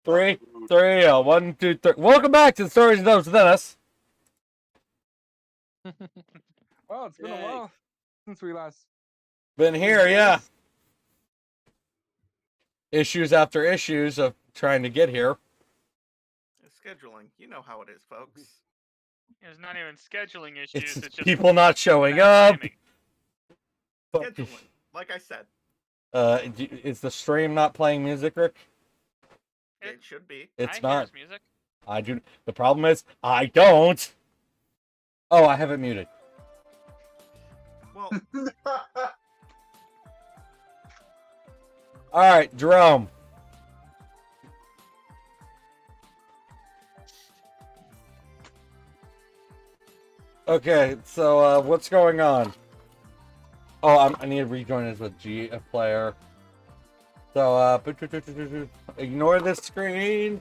Three, three, 1, 2, 3. Welcome back to the Stories of Those Within Us. Well, it's been a while since we last been here, yeah. Issues after issues of trying to get here. Scheduling, you know how it is, folks. It's not even scheduling issues. It's just people not showing up. Scheduling, like I said. Is the stream not playing music, Rick? It should be. It's not. Music. I do. The problem is I don't. Oh, I have it muted. Well. All right, Jerome. Okay, so what's going on? Oh, I need to rejoin this with a player. So ignore this screen.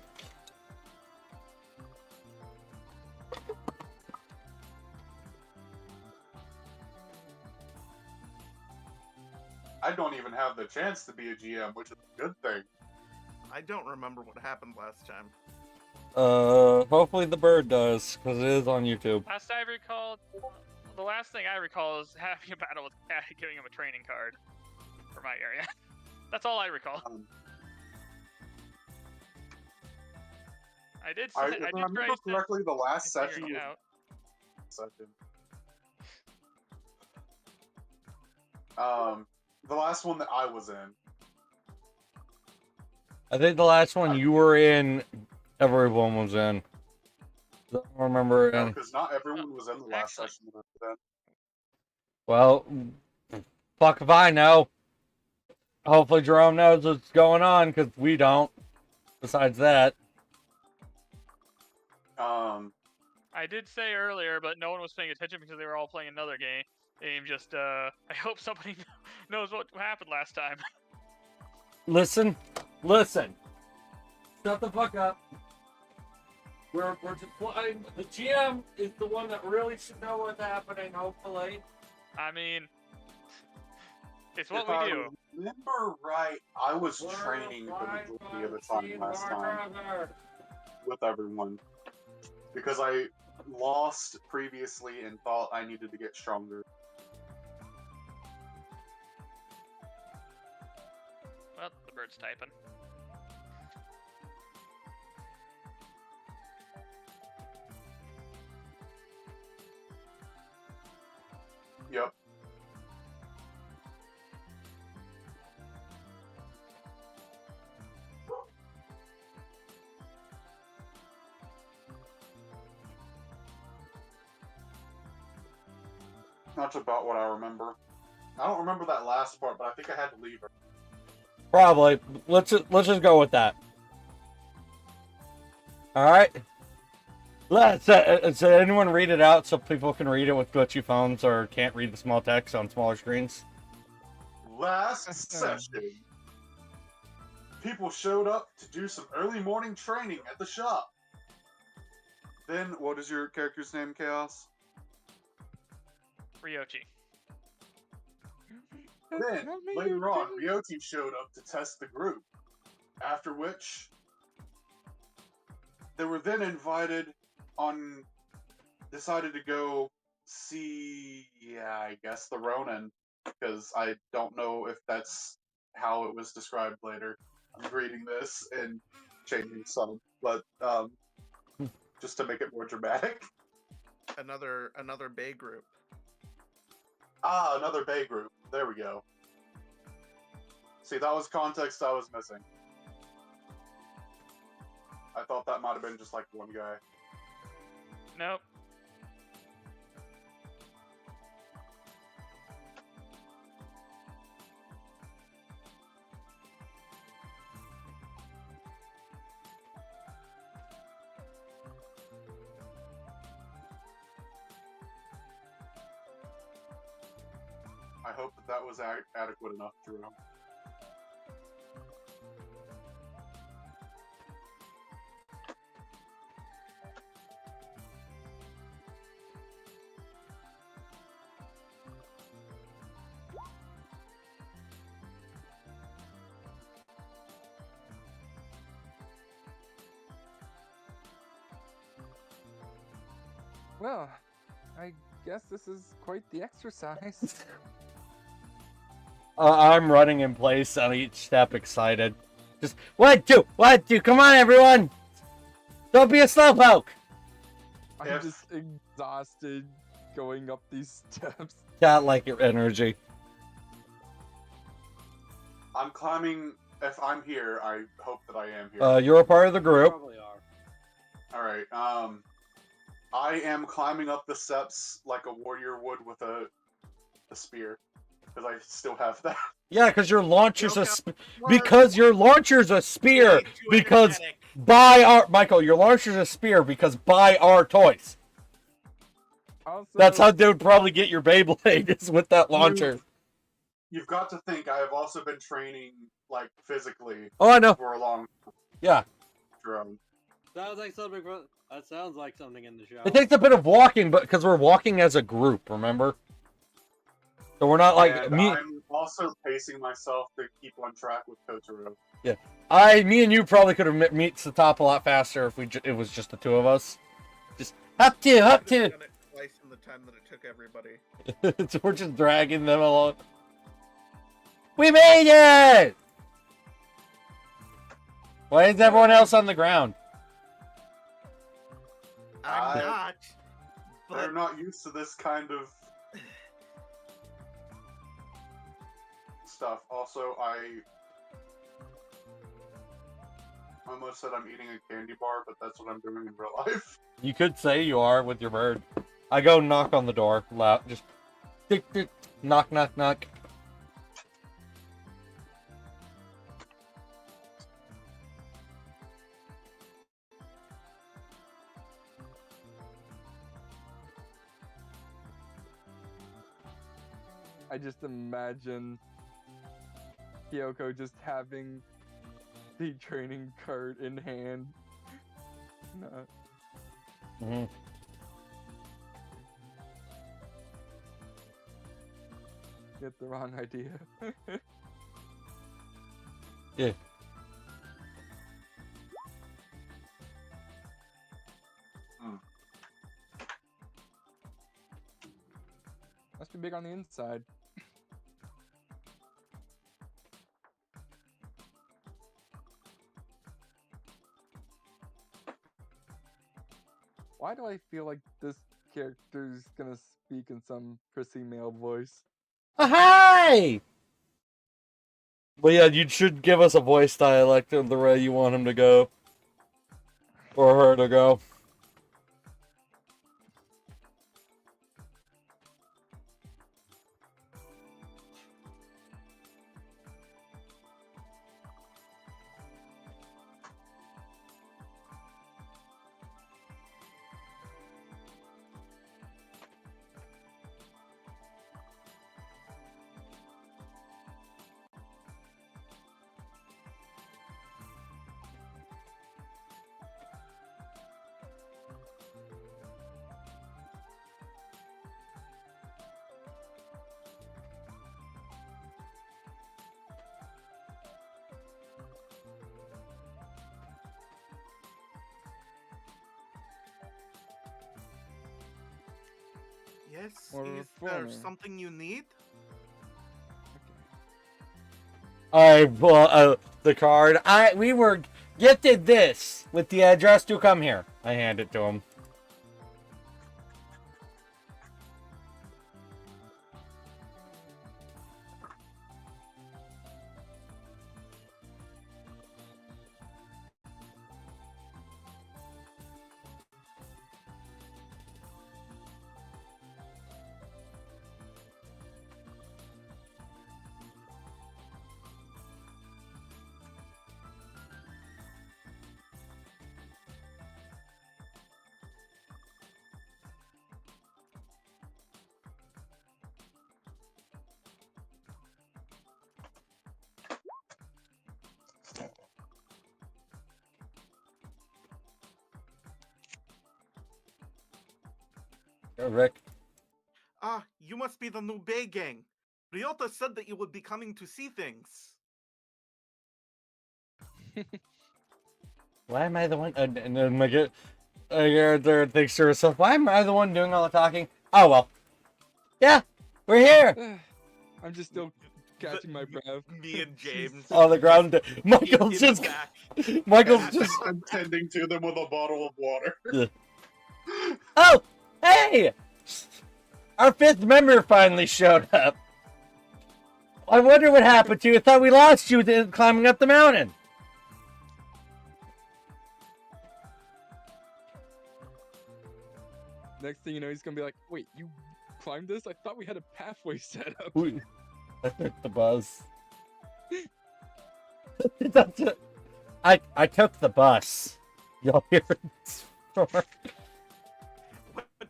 I don't even have the chance to be a GM, which is a good thing. I don't remember what happened last time. Hopefully the bird does, because it is on YouTube. Last I recall, the last thing I recall is having a battle with Cat, giving him a training card for my area. That's all I recall. I did. I remember correctly, the last session was the last one that I was in. I think the last one you were in, everyone was in. I don't remember. No, because not everyone was in the last session that I was in. Well, fuck if I know. Hopefully Jerome knows what's going on, because we don't. Besides that. I did say earlier, but no one was paying attention because they were all playing another game. Just, I hope somebody knows what happened last time. Listen. Shut the fuck up. We're just playing. The GM is the one that really should know what's happening, hopefully. I mean, it's what we do. Remember right, I was training for the majority of the time last time with everyone. Because I lost previously and thought I needed to get stronger. Well, the bird's typing. Yep. That's about what I remember. I don't remember that last part, but I think I had to leave her. Probably. Let's just go with that. All right. Let's. So anyone read it out so people can read it with glitchy phones or can't read the small text on smaller screens? Last session, people showed up to do some early morning training at the shop. Then, what is your character's name, Chaos? Ryochi. Then, later on, Ryochi showed up to test the group. After which, they were then decided to go see, I guess, the Ronin, because I don't know if that's how it was described later. I'm reading this and changing some, but just to make it more dramatic. Another Bay group. Ah, another Bay group. There we go. See, that was context I was missing. I thought that might have been just like one guy. Nope. I hope that was adequate enough, Jerome. Well, I guess this is quite the exercise. I'm running in place on each step, excited. Just 1, 2, 1, 2. Come on, everyone! Don't be a slowpoke. I'm If- just exhausted going up these steps. Got like your energy. I'm climbing. If I'm here, I hope that I am here. You're a part of the group. Probably are. All right. I am climbing up the steps like a warrior would with a spear, because I still have that. Yeah, because your launcher's a Joke because your launcher's a spear. Way too Because energetic. buy our Michael, your launcher's a spear because buy our toys. Also, That's how they would probably get your Beyblade is with that launcher. You've got to think. I have also been training like physically Oh, I know. for a long Yeah, time. Sounds like something. That sounds like something in the show. it takes a bit of walking, but because we're walking as a group, remember? So we're not like And me. I'm also pacing myself to keep on track with Totoro. Me and you probably could have meet the top a lot faster if it was just the two of us. Just up I to. could've done it twice in the time that it took everybody. So we're just dragging them along. We made it! Why is everyone else on the ground? I'm I- not. They're But not used to this kind of stuff. Also, I almost said I'm eating a candy bar, but that's what I'm doing in real life. You could say you are with your bird. I go knock on the door loud. Just tick, tick, knock, knock, knock. I just imagine Kyoko just having the training card in hand. No. Mhm. Get the wrong idea. Yeah. Must be big on the inside. Why do I feel like this character's gonna speak in some prissy male voice? Hi! But yeah, you should give us a voice dialect of the way you want him to go. Or her to go. yes, Or is there reforming. something you need? I bought the card. We were gifted this with the address to come here. I hand it to him. Rick. Ah, you must be the new Bay Gang. Ryota said that you would be coming to see things. Why am I the one? And then There thinks to herself, why am I the one doing all the talking? Oh well. Yeah, we're here. I'm just still catching my breath. Me and James. On the ground. in Michael's the just back. Michael's just I'm tending to them with a bottle of water. Oh, hey! Our fifth member finally showed up. I wonder what happened to you. I thought we lost you climbing up the mountain. Next thing you know, he's gonna be like, "Wait, you climbed this? I thought we had a pathway set up." I took the bus. I took the bus. Y'all hear it? What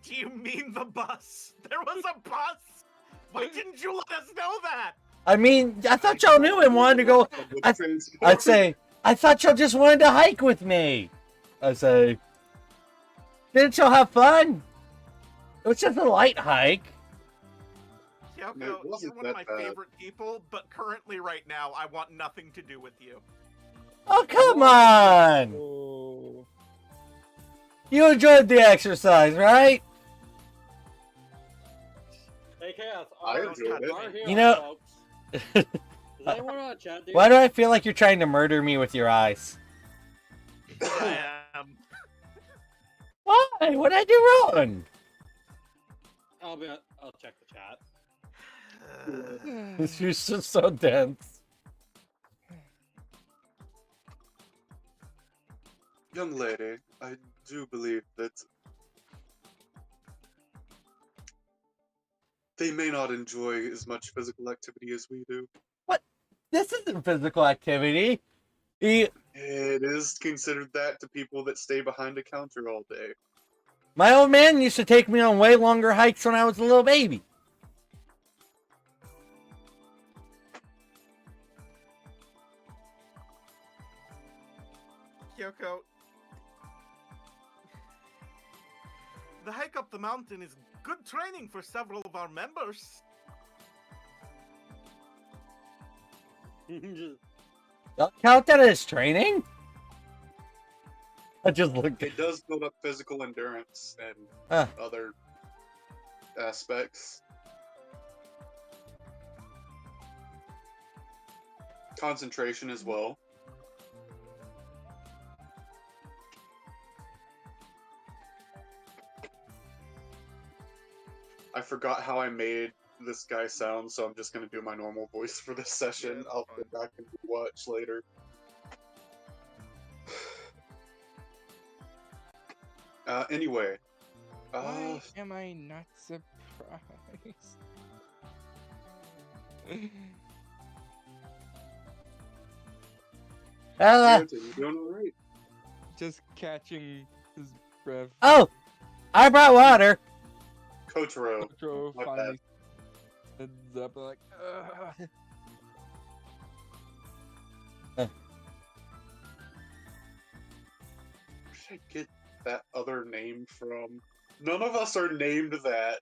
do you mean the bus? There was a bus! Why didn't you let us know that? I mean, I thought y'all knew and wanted to go. I'd say, I thought y'all just wanted to hike with me. I say, didn't y'all have fun? It was just a light hike. Kyoko, It wasn't you're one of my that bad. favorite people, but currently right now, I want nothing to do with you. Oh, come on! Oh. You enjoyed the exercise, right? Hey, Chaos. I our- enjoyed it. our hero, You know- folks. Does anyone on chat do? Why do I feel like you're trying to murder me with your eyes? I am. Why? What did I do wrong? I'll check the chat. You're just so dense. Young lady, I do believe that they may not enjoy as much physical activity as we do. This isn't physical activity. It is considered that to people that stay behind a counter all day. My old man used to take me on way longer hikes when I was a little baby. Kyoko, the hike up the mountain is good training for several of our members. Just- I'll count that as training? I just looked at It does build up physical endurance and Ah. other aspects. Concentration as well. I forgot how I made this guy sound, so I'm just gonna do my normal voice for this session. that's I'll go fine. back and watch later. Anyway. Why am I not surprised? Garrett, you doing alright? Just catching his breath. Oh, I brought water. Kotaro. Kotaro my finally stands up like, "Ugh." Where should I get that other name from? None of us are named that.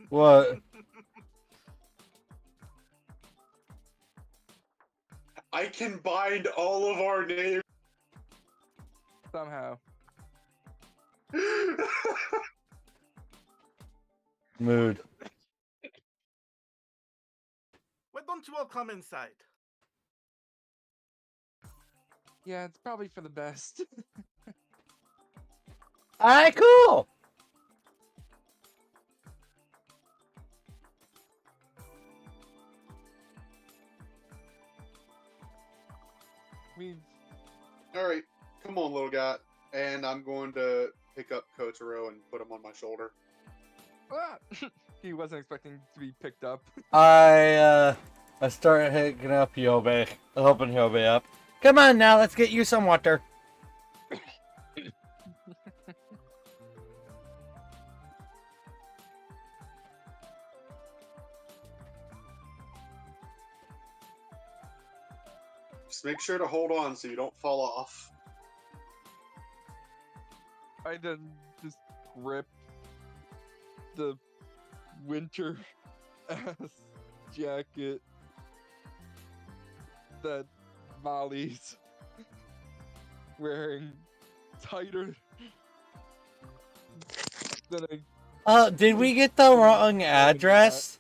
What? I can bind all of our names. Somehow. Mood. Why don't you all come inside? Yeah, it's probably for the best. Alright, cool. We've Alright, come on, little guy. And I'm going to pick up Kotaro and put him on my shoulder. ah! He wasn't expecting to be picked up. I started picking up Yobe. Hoping he'll be up. Come on now, let's get you some water. Just make sure to hold on so you don't fall off. I then just grip the winter ass jacket that Molly's wearing tighter than a Did we get the wrong address?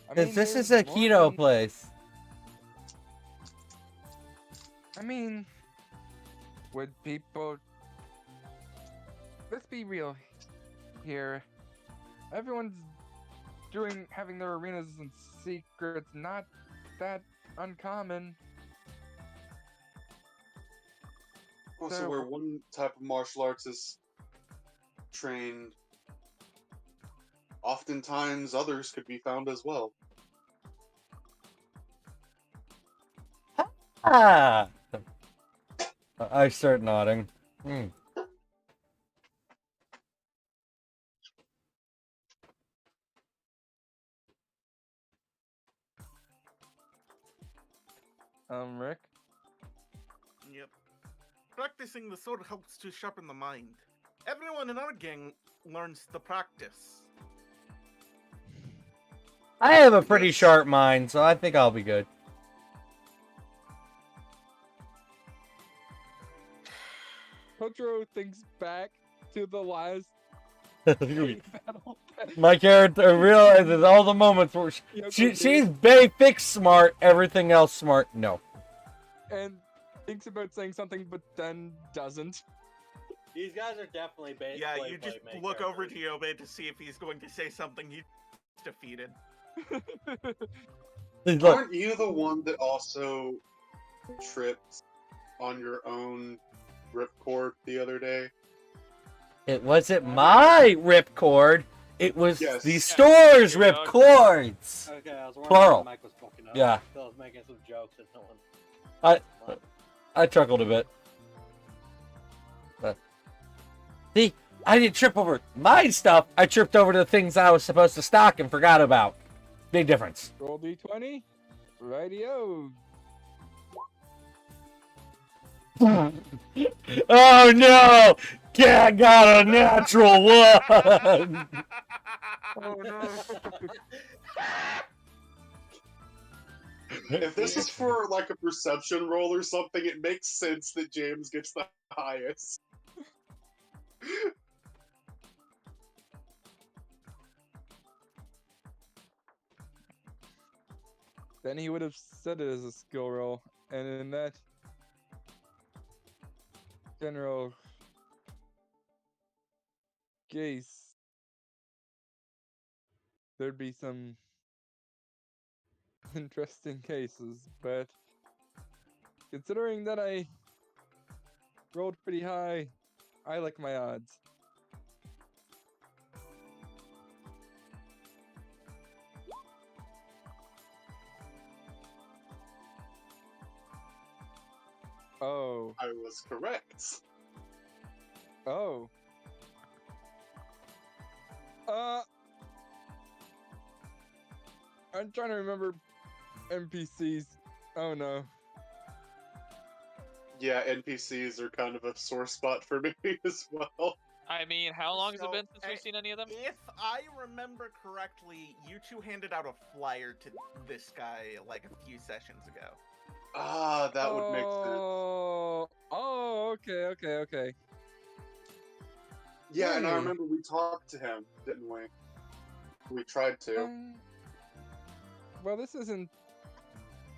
Because this is a keto place. I mean, would people... Let's be real here. Everyone's having their arenas in secret. It's not that uncommon. Also, So- where one type of martial arts is trained, oftentimes others could be found as well. Ah! I start nodding. Rick? Yep. Practicing the sword helps to sharpen the mind. Everyone in our gang learns the practice. I have a pretty Yes. sharp mind, so I think I'll be good. Potro thinks back to the last battle. My character realizes all the moments where she's basic smart, everything else smart. No. And thinks about saying something, but then doesn't. These guys are definitely bait. Yeah, you just look over to Yobe to see if he's going to say something he's defeated. Look, Aren't you the one that also tripped on your own ripcord the other day? it wasn't my ripcord. It was Yes. the store's Here, dog. ripcords. Okay, I was wondering Plural. if the mic was fucking up. Yeah. So I was making some jokes and no one. I chuckled a bit. But, see, I didn't trip over my stuff. I tripped over the things I was supposed to stock and forgot about. Big difference. Roll d20. Radio. Oh no! Cat got a natural one! Oh no. If this is for like a perception roll or something, it makes sense that James gets the highest. Then he would have said it as a skill roll, and in that general case, there'd be some interesting cases, but considering that I rolled pretty high, I like my odds. Oh, I was correct. oh. I'm trying to remember NPCs. Oh no. Yeah, NPCs are kind of a sore spot for me as well. I mean, how long has it So, been since we've seen any of them? If I remember correctly, you two handed out a flyer to this guy like a few sessions ago. Ah, that would make sense. Oh, okay. Yeah, and I Hey. remember we talked to him, didn't we? We tried to. Well, this isn't.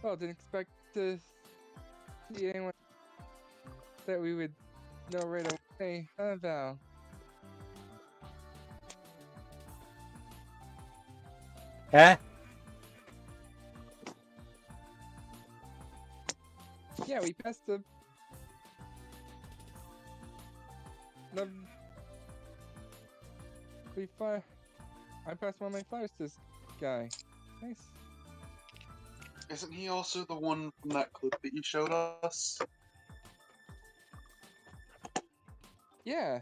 Well, didn't expect to see anyone that we would know right away, huh, Val? Huh? Yeah, we passed the. I passed one of my flyers to this guy. Nice. Isn't he also the one from that clip that you showed us? Yeah.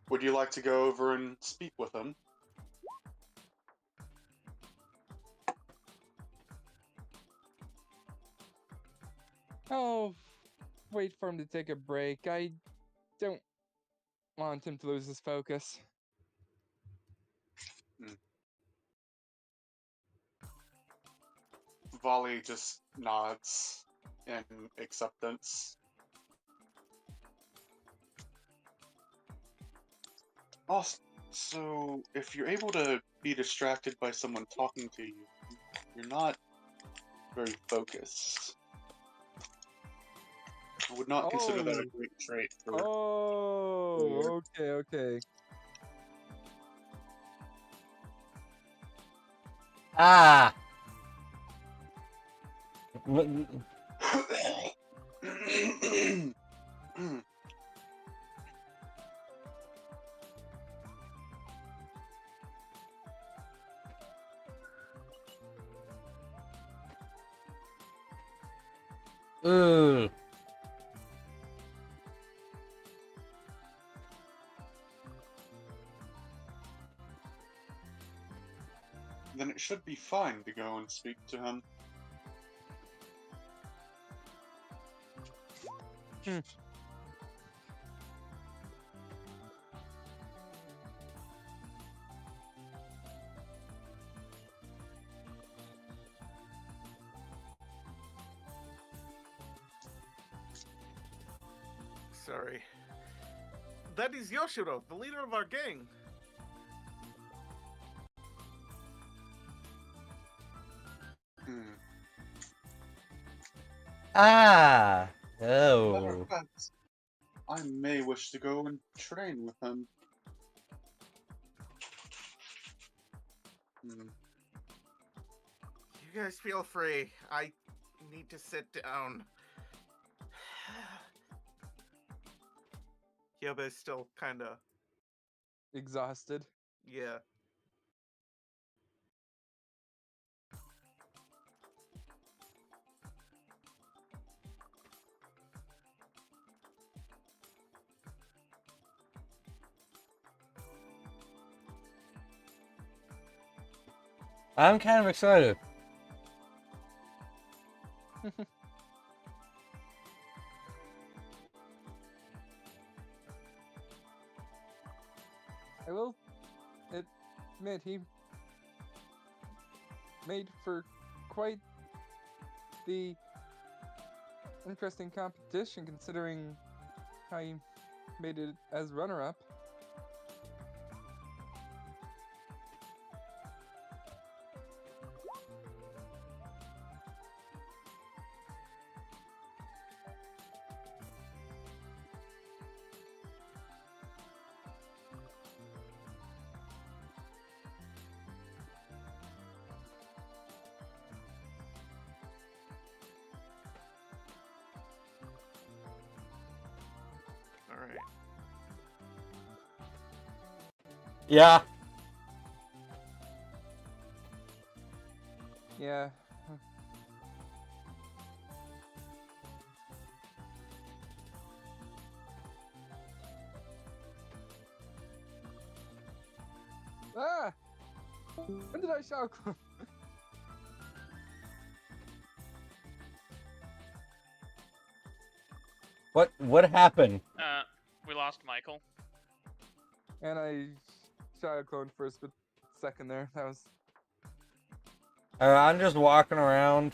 Would you like to go over and speak with him? I'll wait for him to take a break. I don't want him to lose his focus. Volley just nods in acceptance. Also, if you're able to be distracted by someone talking to you, you're not very focused. I would not consider that a Oh. great trait for. Oh, okay. Ah! Ooh. Then it should be fine to go and speak to him. Sorry. That is Yoshiro, the leader of our gang. Hmm. Ah! Matter Oh. of fact, I may wish to go and train with him. Hmm. You guys feel free. I need to sit down. Hyoba's still kinda, Exhausted. yeah. I'm kind of excited. I will admit he made for quite the interesting competition considering how he made it as runner-up. Alright. Yeah. Yeah. Ah! When did I shout? What happened? We lost Michael. And I shadow cloned for a split second there. That was I'm just walking around.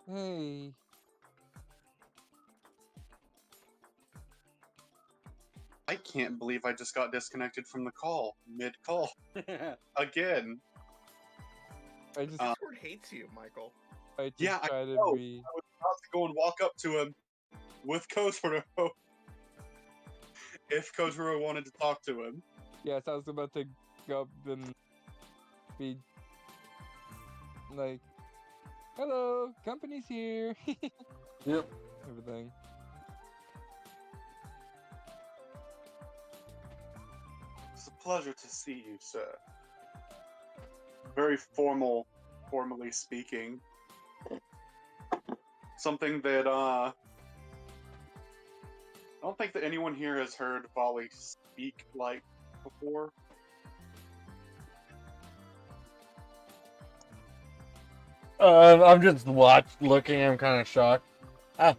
hey. I can't believe I just got disconnected from the call, mid-call. Again. I just Discord hates you, Michael. Yeah, I tried to know. be I was about to go and walk up to him with Kotaro if Kotaro wanted to talk to him. yes, I was about to go up and be like, hello, company's here. Yep. Everything. It's a pleasure to see you, sir. Very formally speaking. Something that, I don't think that anyone here has heard Volley speak like before. I'm just looking. I'm kind of shocked. Ah.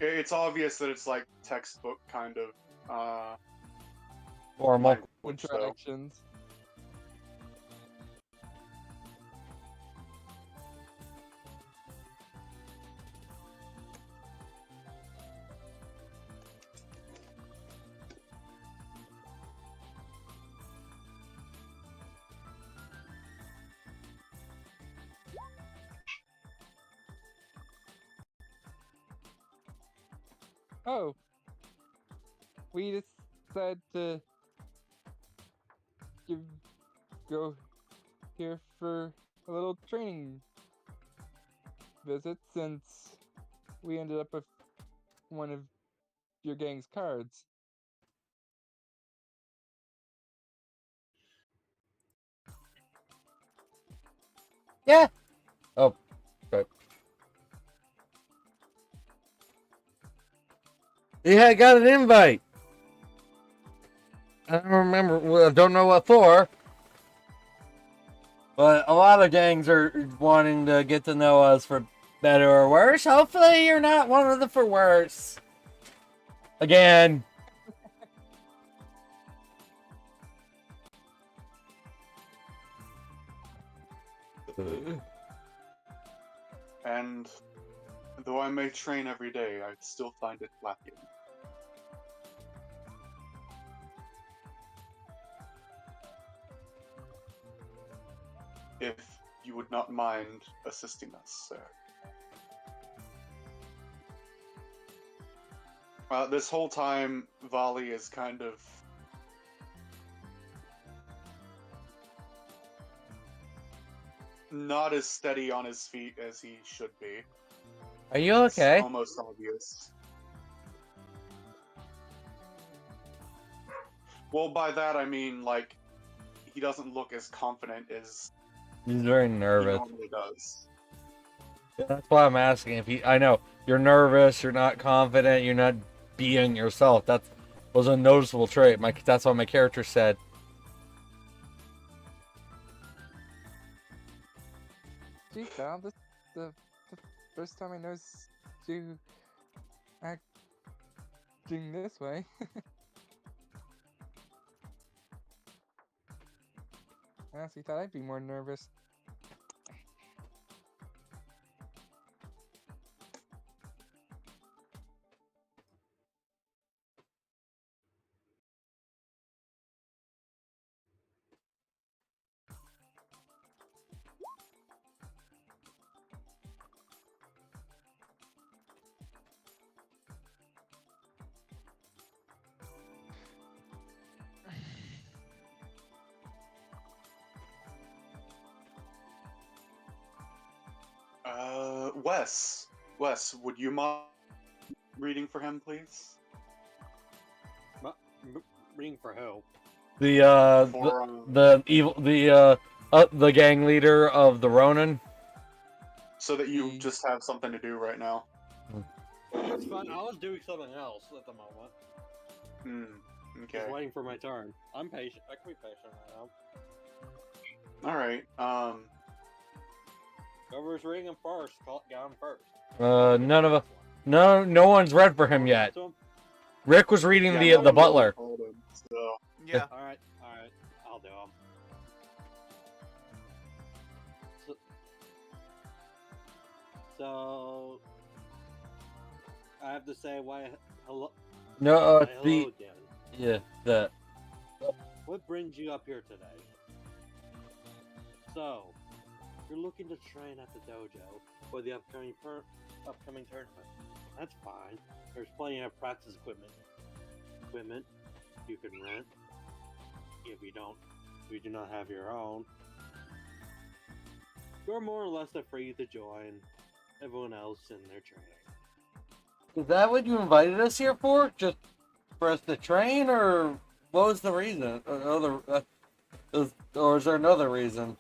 It's obvious that it's like textbook kind of Formal. language, though. Interactions. Oh, we decided to go here for a little training visit since we ended up with one of your gang's cards. Yeah. Oh. Okay. Yeah, I got an invite. I don't remember. Well, I don't know what for. But a lot of gangs are wanting to get to know us for better or worse. Hopefully, you're not one of them for worse. Again. And though I may train every day, I still find it lacking. If you would not mind assisting us, sir. This whole time, Volley is kind of not as steady on his feet as he should be. Are you It's okay? almost obvious. Well, by that I mean, like, he doesn't look as confident as He's very he nervous. normally does. That's why I'm asking if I know you're nervous, you're not confident, you're not being yourself. That was a noticeable trait. That's what my character said. Gee, Val, this is the first time I noticed you acting this way. I honestly thought I'd be more nervous. Wes, would you mind reading for him, please? Reading for who? The gang leader of the Ronin. So that you The- just have something to do right now. It's fine. I was doing something else at the moment. Okay. Just waiting for my turn. I'm patient. I can be patient right now. Alright, Whoever's reading him first, get him first. None of us. No one's read for him yet. Rick was reading yeah, the butler. told him, so. Yeah. Alright, I'll do him. So I have to say hello. No, Hello again. yeah, that. What brings you up here today? So, you're looking to train at the dojo for the upcoming tournament. That's fine. There's plenty of practice equipment you can rent. If you do not have your own, you're more or less free to join everyone else in their training. Is that what you invited us here for? Just for us to train, or what was the reason? Or is there another reason?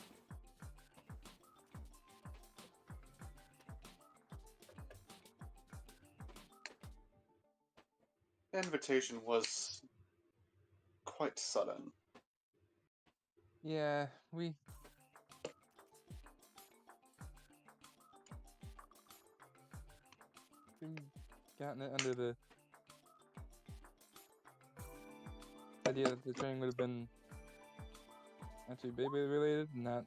The invitation was quite sudden. Yeah, we You've gotten it under the idea that the training would have been actually Beyblade related, not.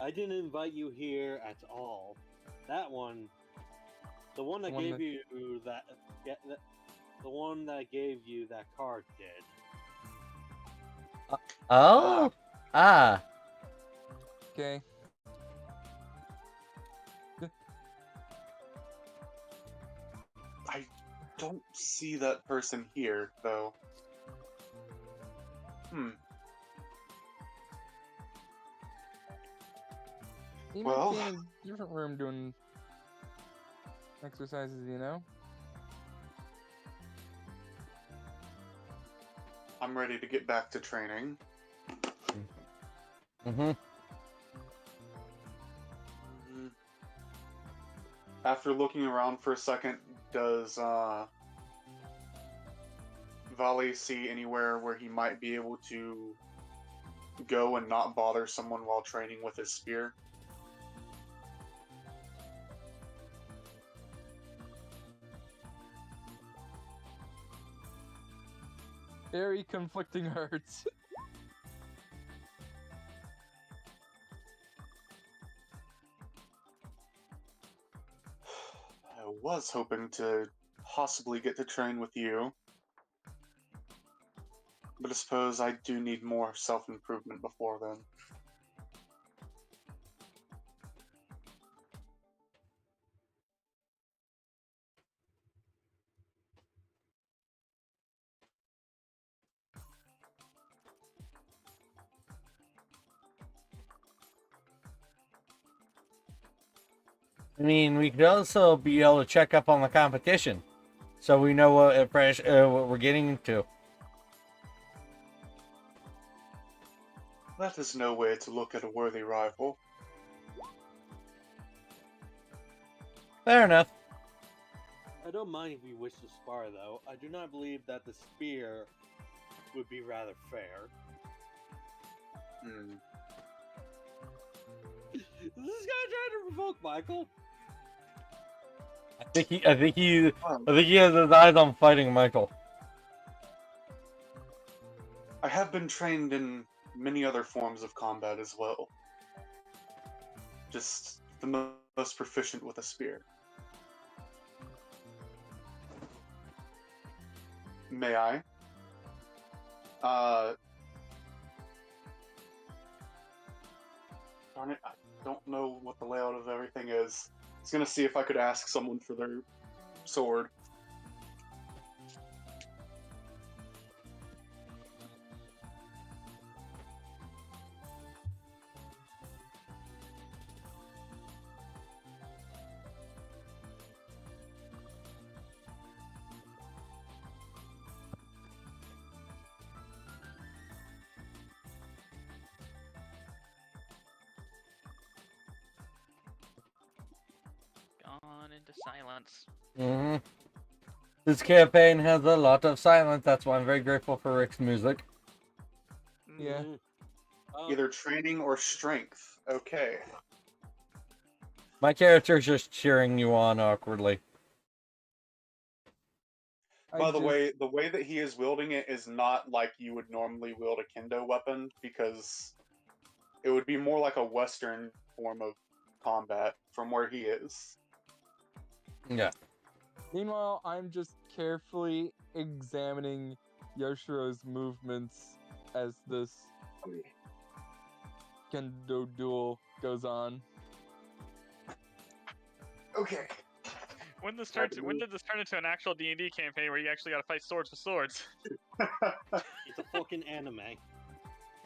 I didn't invite you here at all. That one, the one that gave you that, the one that gave you that card did. Oh? Ah. Okay. I don't see that person here, though. He Well- might be in a different room doing exercises, you know? I'm ready to get back to training. Mm-hmm. After looking around for a second, does Vali see anywhere where he might be able to go and not bother someone while training with his spear? Very conflicting hearts. I was hoping to possibly get to train with you, but I suppose I do need more self-improvement before then. I mean, we could also be able to check up on the competition, so we know what what we're getting into. That is no way to look at a worthy rival. Fair enough. I don't mind if you wish to spar, though. I do not believe that the spear would be rather fair. Is this guy trying to provoke Michael? I think he has his eyes on fighting Michael. I have been trained in many other forms of combat as well. Just the most proficient with a spear. May I? Darn it, I don't know what the layout of everything is. I was gonna see if I could ask someone for their sword. Gone into silence. Mm-hmm. This campaign has a lot of silence. That's why I'm very grateful for Rick's music. Yeah. Either training or strength. Okay. My character's just cheering you on awkwardly. By the way, the way that he is wielding it is not like you would normally wield a kendo weapon, because it would be more like a Western form of combat from where he is. Yeah. Meanwhile, I'm just carefully examining Yoshiro's movements as this kendo duel goes on. Okay. When did this turn into an actual D&D campaign where you actually got to fight swords with swords? It's a fucking anime.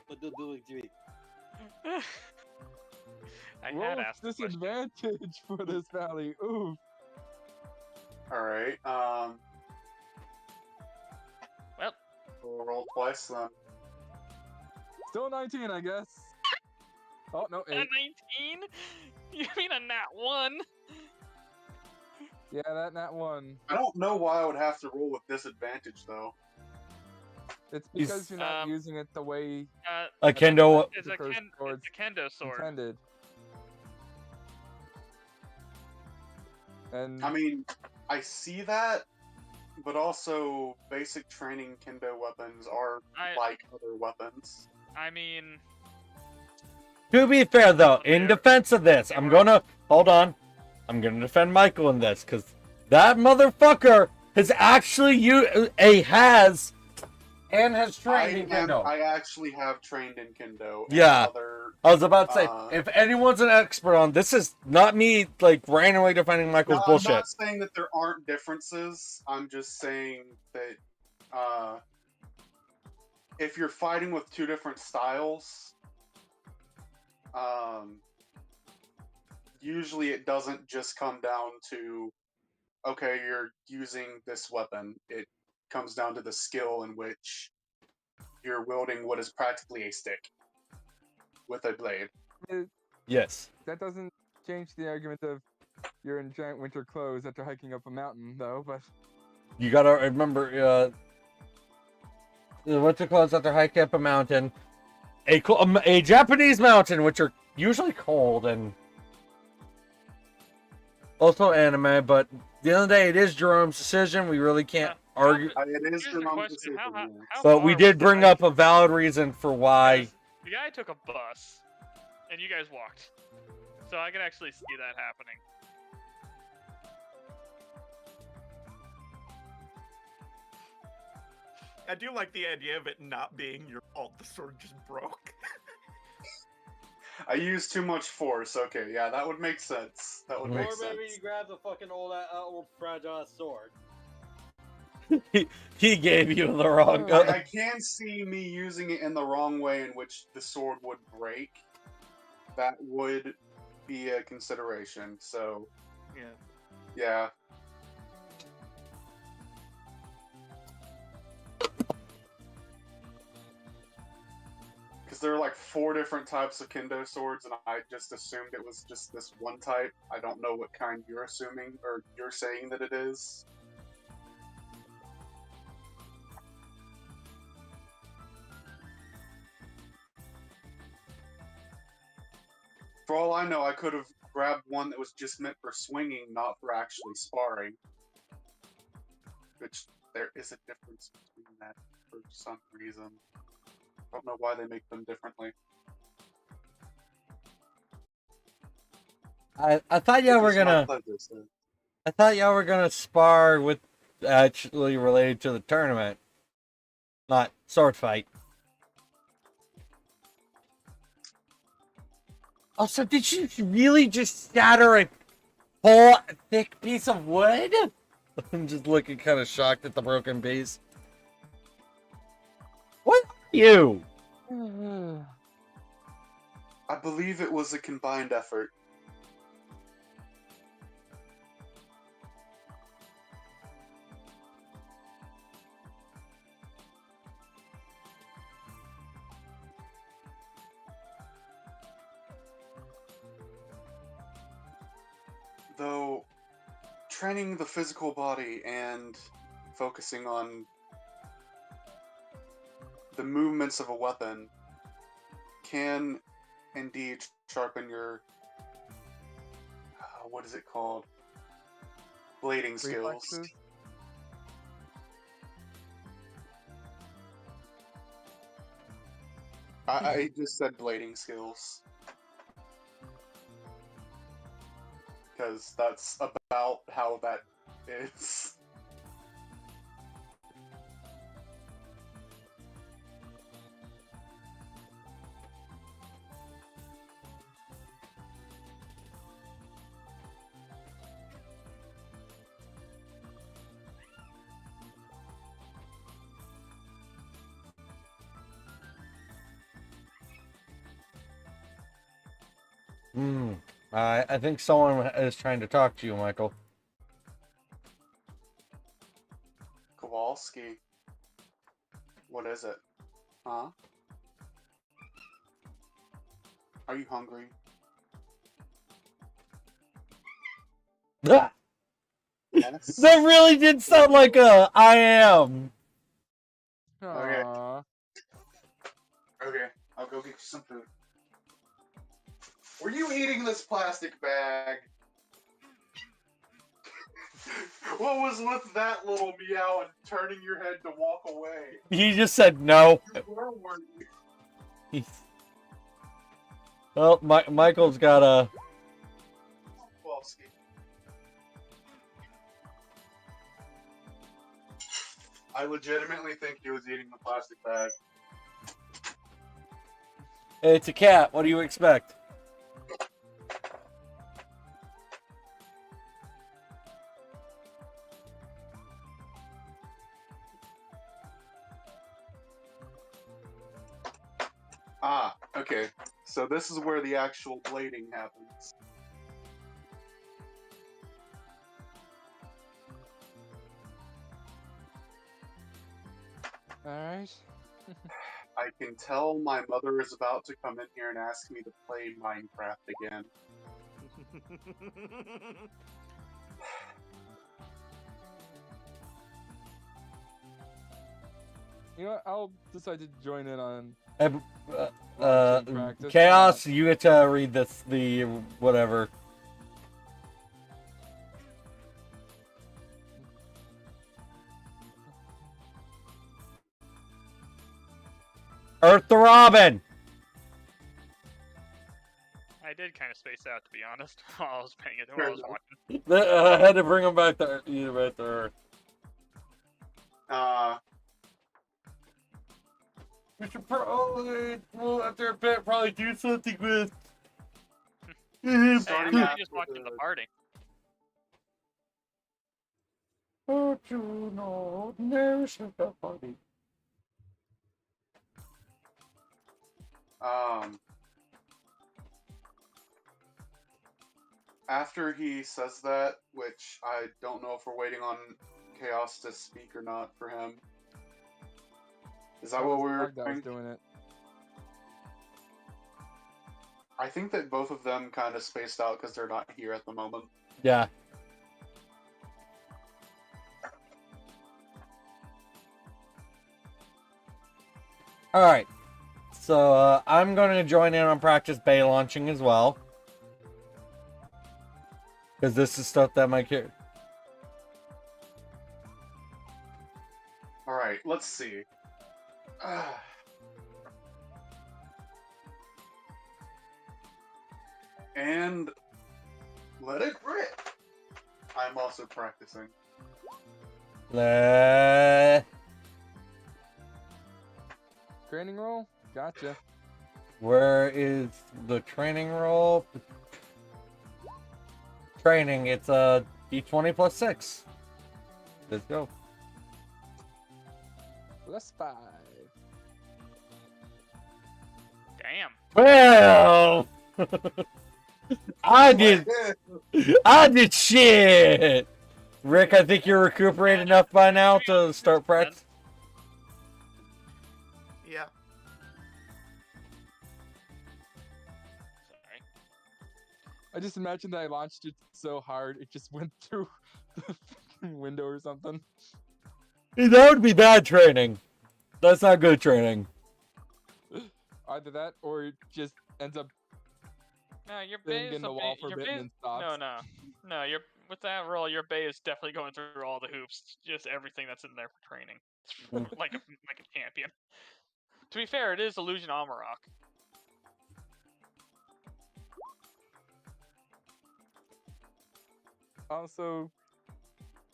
But they'll do it to me. I had Roll asked the question. disadvantage for this valley. Ooh. Alright, Well, we'll roll twice then. Still 19, I guess. Oh, no, a 8. 19? You mean a nat 1? Yeah, that one. I don't know why I would have to roll with disadvantage, though. It's because He's- you're not using it the way A kendo. It's a Because kendo swords sword. intended. And I mean, I see that, but also basic training kendo weapons are like other weapons. I mean, To be fair, though, They in are- defense of this, they I'm were- gonna hold on. I'm gonna defend Michael in this because that motherfucker has actually has trained in kendo. I actually have trained in kendo. And Yeah. other, I was about to say, uh, if anyone's an expert on this, is not me like randomly defending Michael's no, bullshit. I'm not saying that there aren't differences. I'm just saying that if you're fighting with two different styles, usually it doesn't just come down to, okay, you're using this weapon. It comes down to the skill in which you're wielding what is practically a stick with a blade. Yes. that doesn't change the argument of you're in giant winter clothes after hiking up a mountain, though. But You gotta remember, what's it called after hiking up a mountain? A Japanese mountain, which are usually cold and also anime, but at the end of the day, it is Jerome's decision. We really can't argue. It is here's the Jerome's question: decision. how Yes. But we far did was the bring hike? up a valid reason for why. Because the guy took a bus, and you guys walked, so I can actually see that happening. I do like the idea of it not being your fault. The sword just broke. I used too much force. Okay, yeah, that would make sense. That would Or make Or sense. maybe you grab the fucking old fragile sword. He gave you the wrong. I can see me using it in the wrong way in which the sword would break. That would be a consideration. So, Yeah. yeah. Because there are like 4 different types of kendo swords, and I just assumed it was just this one type. I don't know what kind you're assuming, or you're saying that it is. For all I know, I could have grabbed one that was just meant for swinging, not for actually sparring. Which, there is a difference between that for some reason. I don't know why they make them differently. I thought y'all were It's my gonna. pleasure, sir. I thought y'all were gonna spar with actually related to the tournament, not sword fight. Also, did you really just shatter a whole thick piece of wood? I'm just looking kind of shocked at the broken piece. What are you? I believe it was a combined effort. Though, training the physical body and focusing on the movements of a weapon can indeed sharpen your what is it called? Blading skills. reflexes. I just said blading skills. Because that's about how that is. I think someone is trying to talk to you, Michael. Kowalski. What is it? Huh? Are you hungry? That Yes. really did sound like a I am. Aww. Okay, I'll go get you some food. Were you eating this plastic bag? What was with that little meow and turning your head to walk away? He just said no. You were worried. Well, Michael's got a. Well, Steve. I legitimately think he was eating the plastic bag. It's a cat. What do you expect? Ah, okay. So this is where the actual blading happens. Alright. I can tell my mother is about to come in here and ask me to play Minecraft again. You know what? I'll decide to join in on practice. Chaos, you get to read this, the whatever. Earth the Robin! I did kind of space out, to be honest, while I was paying it, while I was watching. I had to bring him back to Earth. We should well, after a bit, probably do something with. Hey, Starting I'm after just watching the the- party. Oh, you know, there's a party. After he says that, which I don't know if we're waiting on Chaos to speak or not for him. Is that what we were doing? doing it? I think that both of them kind of spaced out because they're not here at the moment. Yeah. Alright. So, I'm going to join in on practice bay launching as well. Because this is stuff that my kid. Alright, let's see. And let it rip. I'm also practicing. Training roll? Gotcha. Where is the training roll? Training, it's a D20 plus 6. Let's go. Plus 5. Damn. Well, I did shit. Rick, I think you're recuperated enough by now to start practice. Yeah. Sorry. I just imagined that I launched it so hard it just went through the fucking window or something. That would be bad training. That's not good training. Either that or it just ends up No, your staying bay is in the a wall bay- for a your bit bay and then is- stops. No, your with that roll, your bay is definitely going through all the hoops, just everything that's in there for training, like a champion. To be fair, it is Illusion Amarok. Also,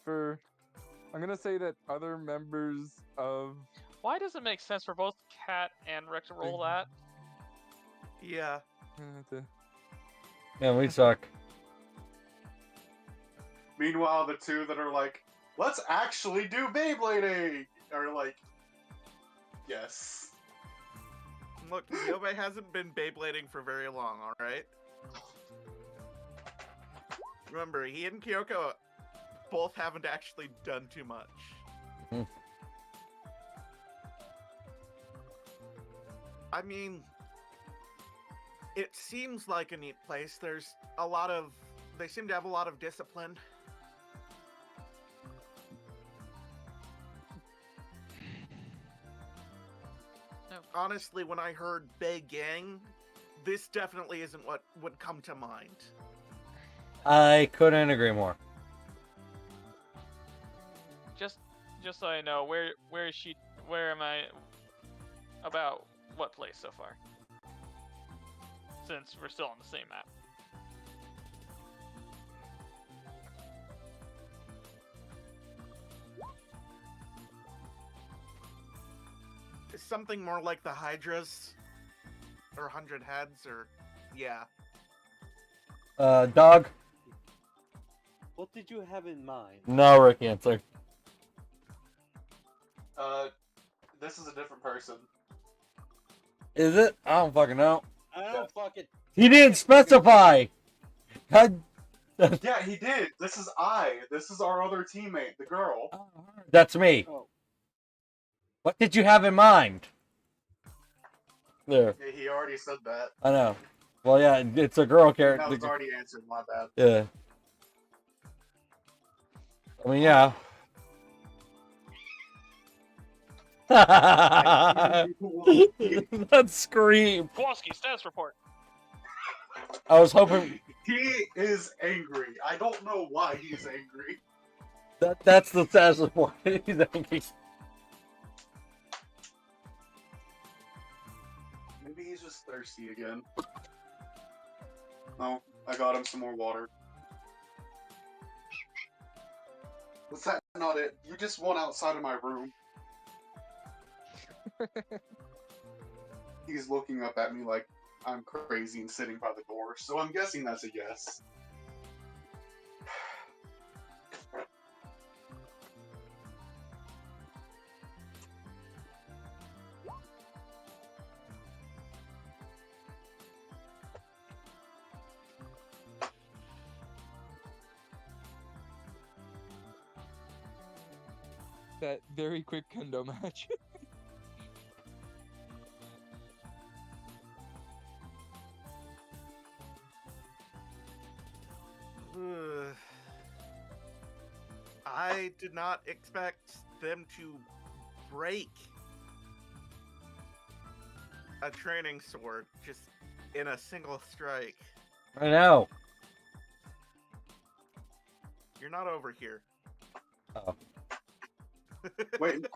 I'm gonna say that other members of Why does it make sense for both Cat and Rick to roll that? Yeah. Man, we suck. Meanwhile, the two that are like, let's actually do Beyblading! Are like, yes. Look, Yobe hasn't been Beyblading for very long, alright? Remember, he and Kyoko both haven't actually done too much. Hmm. I mean, it seems like a neat place. There's a lot of... They seem to have a lot of discipline. No. Honestly, when I heard Bay Gang, this definitely isn't what would come to mind. I couldn't agree more. just so I know, where is she? Where am I? About what place so far? Since we're still on the same map. Is something more like the Hydras? Or 100 Heads, or... Yeah. Dog? What did you have in mind? No, Rick answer. This is a different person. Is it? I don't fucking know. I don't fucking. He didn't specify! God. Yeah, he did. This is I. This is our other teammate, the girl. That's me. Oh, What did you have in mind? There. Yeah, he already said that. I know. Well, yeah, it's a girl That was character. already answered. My bad. Yeah. I mean, yeah. That scream. Kowalski, status report. I was hoping He is angry. I don't know why he's angry. that's the status report. He's angry. Maybe he's just thirsty again. No, I got him some more water. Was that not it? You just went outside of my room. He's looking up at me like I'm crazy and sitting by the door, so I'm guessing that's a yes. That very quick kendo match. I did not expect them to break a training sword just in a single strike. I know. You're not over here. Oh. Wait,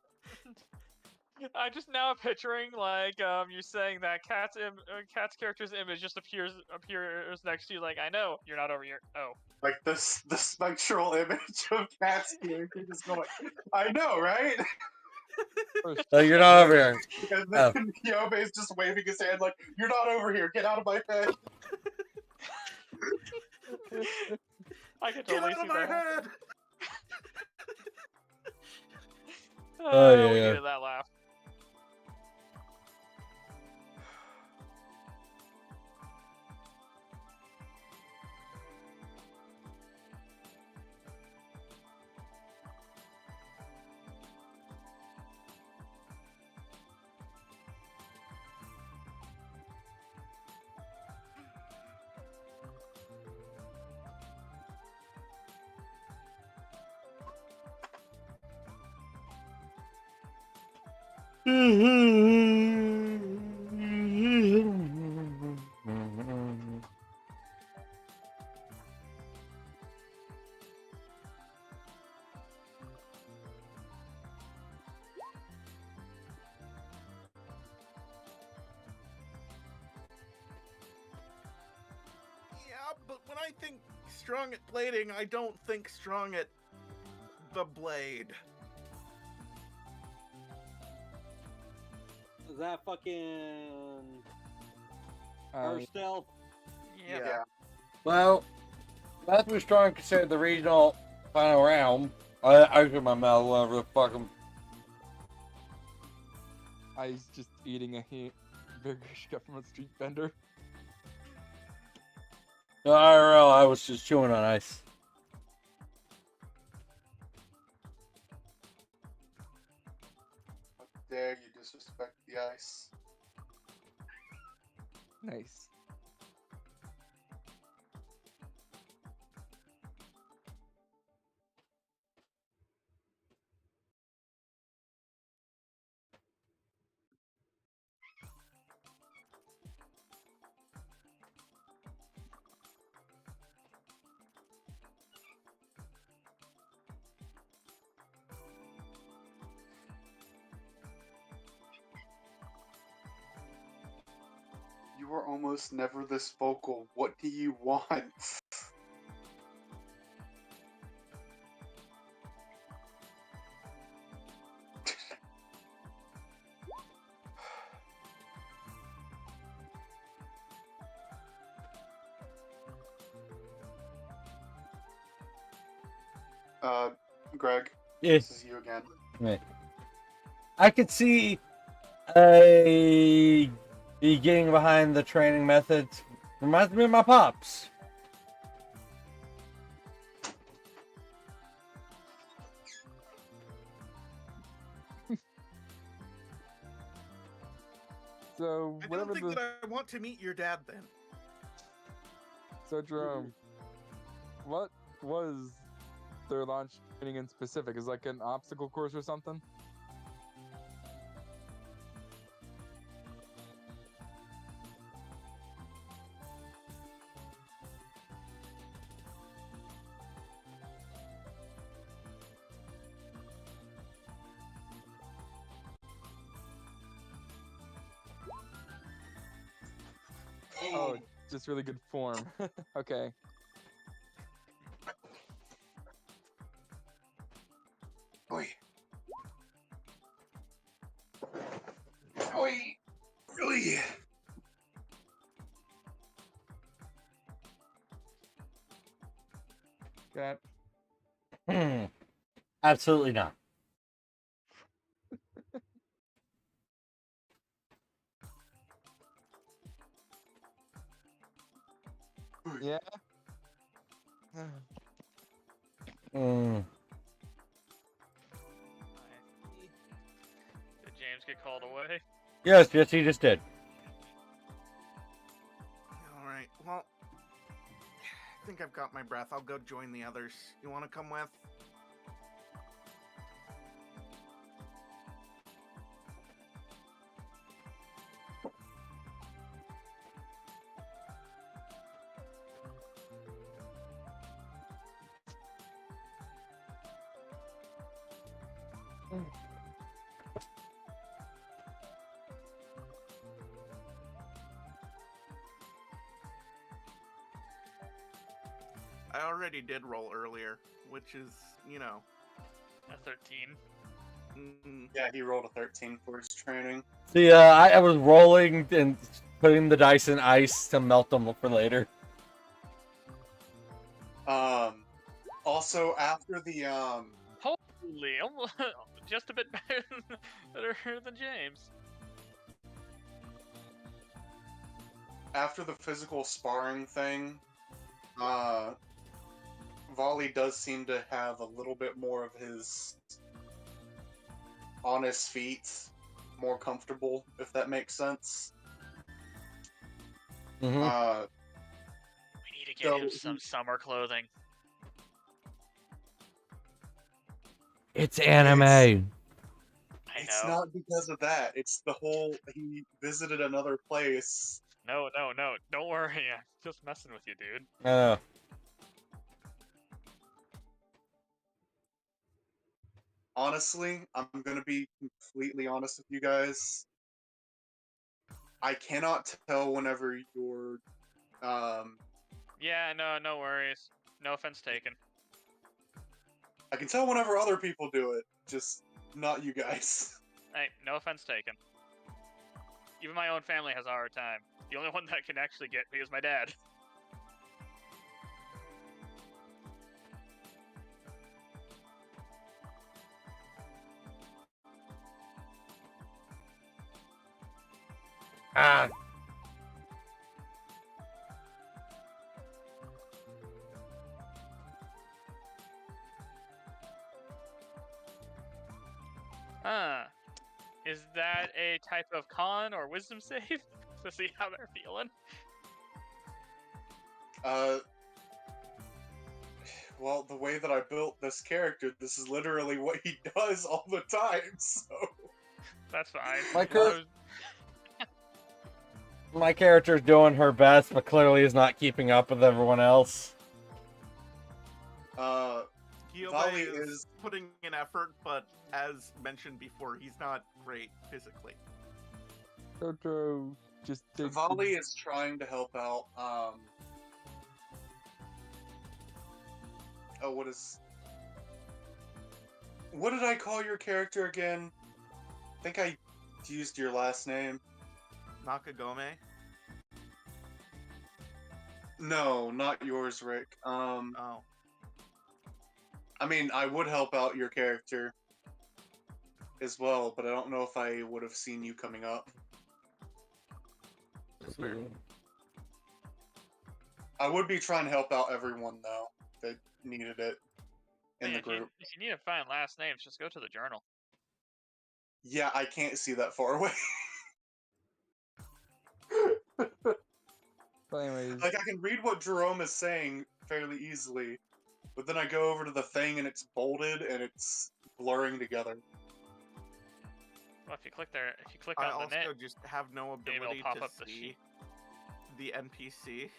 I just now picturing like you saying that Cat's Cat's character's image just appears next to you. Like, I know you're not over here. Oh, like the spectral image of Cat's character just going, I know, right? So you're not over here. And then Yobe is just waving his hand like, you're not over here, get out of my head. I can Get totally out see of my that. head! Oh, yeah, we yeah. needed that laugh. Yeah, but when I think strong at blading, I don't think strong at the blade. is that fucking Um, her stealth? Yeah. Well, Matthew Strong considered the regional final round. I opened my mouth whenever the fucking. I was just eating a burger she got from a street vendor. No, IRL, I was just chewing on ice. How dare you disrespect the ice. Nice. You're almost never this vocal. What do you want? Greg, Yeah. this is you again. I could see a getting behind the training methods. Reminds me of my pops. So I whatever don't think the that I want to meet your dad then. so Jerome, what was their launch training in specific? Is it like an obstacle course or something? Oh, just really good form. Okay. Oi. Oi. Oi. Got Absolutely not. yeah. Mm. Did James get called away? Yes, he just did. Alright, well, I think I've got my breath. I'll go join the others. You want to come with? I already did roll earlier, which is, you know. A 13. Yeah, he rolled a 13 for his training. See, I was rolling and putting the dice in ice to melt them for later. Also after the Holy, almost, just a bit better than James. after the physical sparring thing, Volley does seem to have a little bit more of his on his feet, more comfortable, if that makes sense. Mm-hmm. We need to get him some summer clothing. It's anime. I It's know. not because of that. It's the whole he visited another place. No. Don't worry. I'm just messing with you, dude. Honestly, I'm gonna be completely honest with you guys. I cannot tell whenever you're Yeah, no worries. No offense taken. I can tell whenever other people do it, just not you guys. Hey, no offense taken. Even my own family has a hard time. The only one that can actually get me is my dad. Ah. Huh. Is that a type of con or wisdom save? To see how they're feeling? Well, the way that I built this character, this is literally what he does all the time, so... That's fine. My character's doing her best, but clearly is not keeping up with everyone else. Volley is putting in effort, but as mentioned before, he's not great physically. Totoro just takes Volley is trying to help out. Oh, what did I call your character again? I think I used your last name. Nakagome. No, not yours, Rick. Oh. I mean, I would help out your character as well, but I don't know if I would have seen you coming up. That's fair. I would be trying to help out everyone, though, that needed it in Man, the if you, group. if you need to find last names, just go to the journal. Yeah, I can't see that far away. But anyways, Like, I can read what Jerome is saying fairly easily, but then I go over to the thing and it's bolded and it's blurring together. Well, if you click there, if you click I on the also net, just have no maybe it'll ability pop to up the see sheet. the NPC.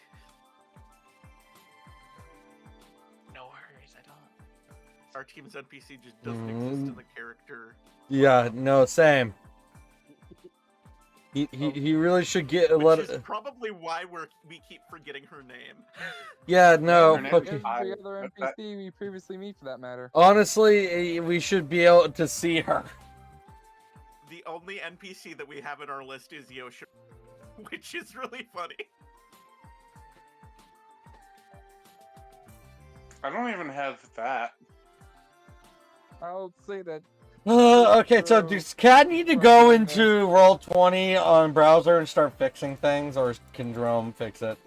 No worries, I don't. Our team's NPC just doesn't exist in the character. Yeah, no, same. He really should get a Which lot is of. probably why we keep forgetting her name. Yeah, no. Her name Fucking, is- every I- other NPC we previously meet, for that matter. honestly, we should be able to see her. The only NPC that we have in our list is Yoshi, which is really funny. I don't even have that. I'll say that Okay, so does Cat need to go into Roll20 on browser and start fixing things, or can Jerome fix it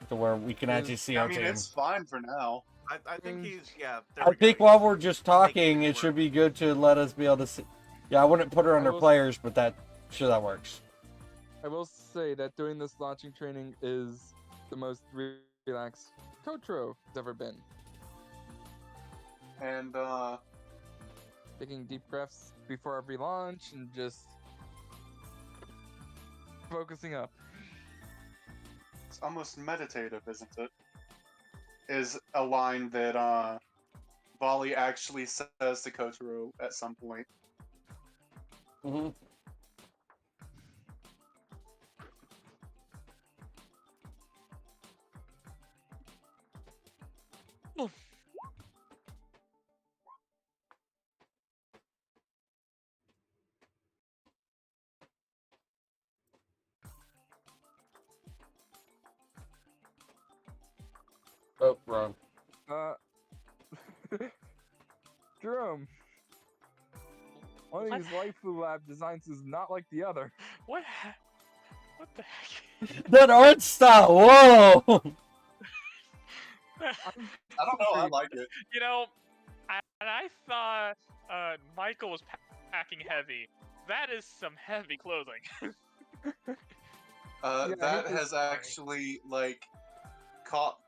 to where we can actually see I our mean, team? it's fine for now. I think he's there I we think go. while we're just Making talking, it it should work. be good to let us be able to see. Yeah, I wouldn't put her under will- players, but that works. I will say that doing this launching training is the most relaxed Totoro has ever been. And, Taking deep breaths before every launch and just focusing up. it's almost meditative, isn't it? Is a line that, Volley actually says to Kotaro at some point. Mm-hmm. Oh, wrong. Jerome. One of What? these waifu lab designs is not like the other. What? What the heck? That art style, whoa! I don't know, I like it. You know, I thought Michael was packing heavy. That is some heavy clothing. I That hate has this- actually, like, caught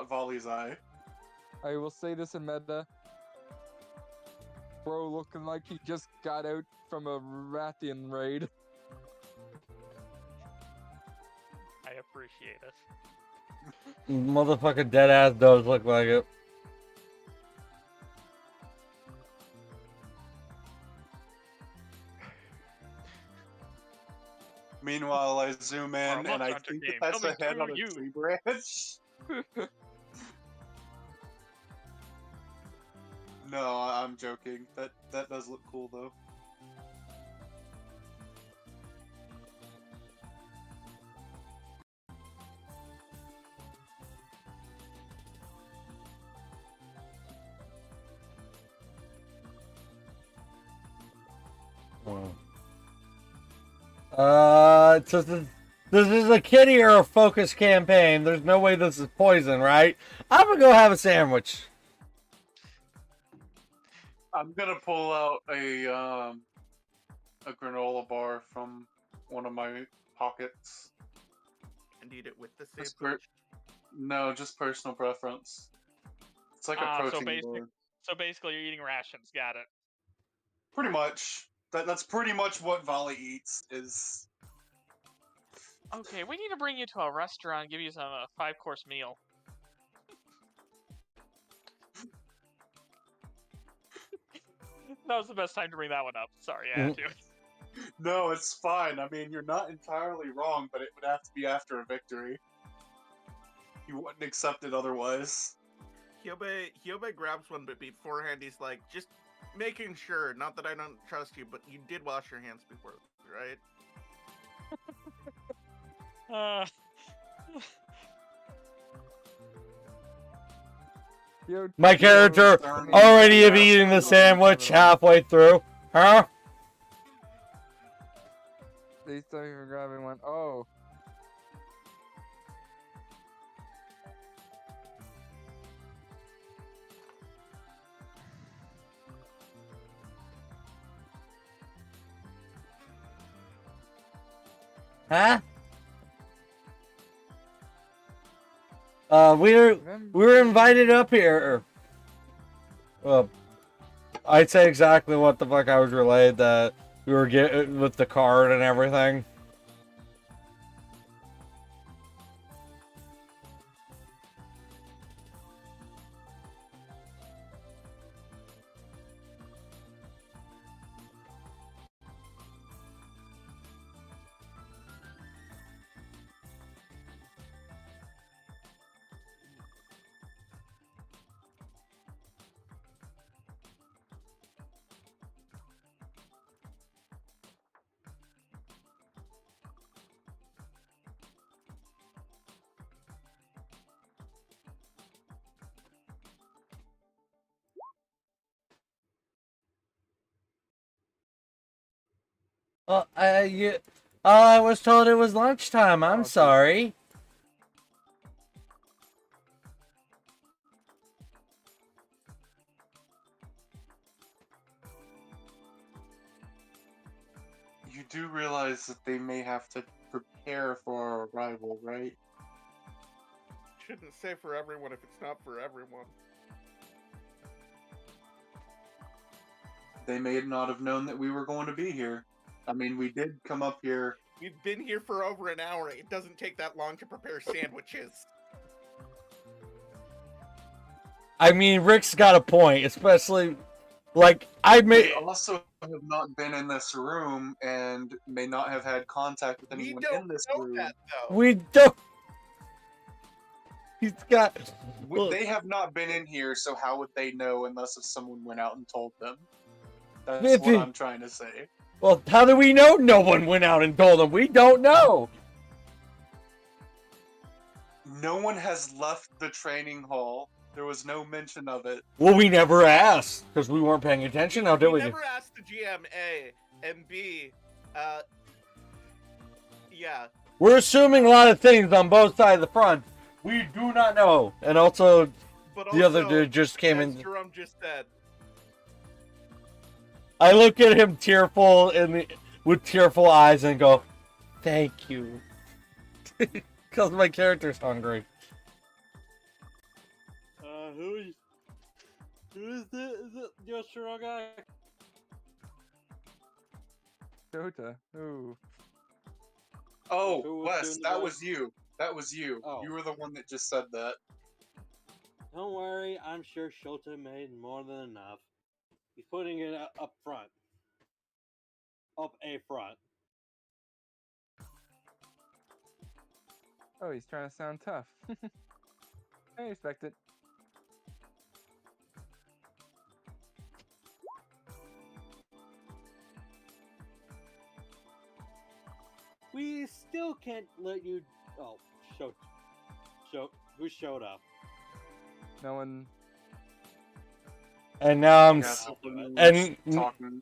Volley's eye. I will say this in meta. Bro looking like he just got out from a Rathian raid. I appreciate it. Motherfucker dead ass does look like it. Meanwhile, I zoom in Our and I Monster think game that's a coming head on through a you. tree branch. No, I'm joking. That does look cool though. So this is a kitty or a focus campaign. There's no way this is poison, right? I'm gonna go have a sandwich. I'm gonna pull out a granola bar from one of my pockets. And eat it with the Just sandwich. No, just personal preference. It's like a Ah, so protein basic- bar. So basically, you're eating rations. Got it. Pretty much. That's pretty much what Volley eats. Is Okay, we need to bring you to a restaurant and give you some 5-course meal. That was the best time to bring that one up. Sorry, I had to. No, it's fine. I mean, you're not entirely wrong, but it would have to be after a victory. You wouldn't accept it otherwise. Hyobe grabs one, but beforehand he's like, just making sure, not that I don't trust you, but you did wash your hands before, right? Yo, My character already have eaten the sandwich halfway through. Huh? They still even grabbing one. Oh. Huh? We were invited up here. I'd say exactly what the fuck I was relayed, that we were getting with the card and everything. I was told it was lunchtime. I'm Oh, sorry. You do realize that they may have to prepare for our arrival, right? Shouldn't say for everyone if it's not for everyone. They may not have known that we were going to be here. I mean, we did come up here. We've been here for over an hour. It doesn't take that long to prepare sandwiches. I mean, Rick's got a point, especially, like, I may... They also have not been in this room and may not have had contact with We anyone don't in this know room. that, though. We don't... He's got... They have not been in here, so how would they know unless if someone went out and told them? That's If what he- I'm trying to say. Well, how do we know no one went out and told him? We don't know. No one has left the training hall. There was no mention of it. Well, we never asked, because we weren't paying attention, now did We we? never asked the GM, A, and B, yeah. We're assuming a lot of things on both sides of the front. We do not know. And also, But the other also, dude just came as in. Jerome just said, I look at him tearful with tearful eyes and go, "Thank you," because my character's hungry. Who is the Yoshiro guy? Shota. Ooh. Oh, Who was Wes, doing that the was you. That was you. Oh. You were the one that just said that. Don't worry, I'm sure Shota made more than enough. He's putting it up front. Up a front. Oh, he's trying to sound tough. I respect it. We still can't let you. Oh, who showed up? No one. And now I'm, Yeah, so and talking.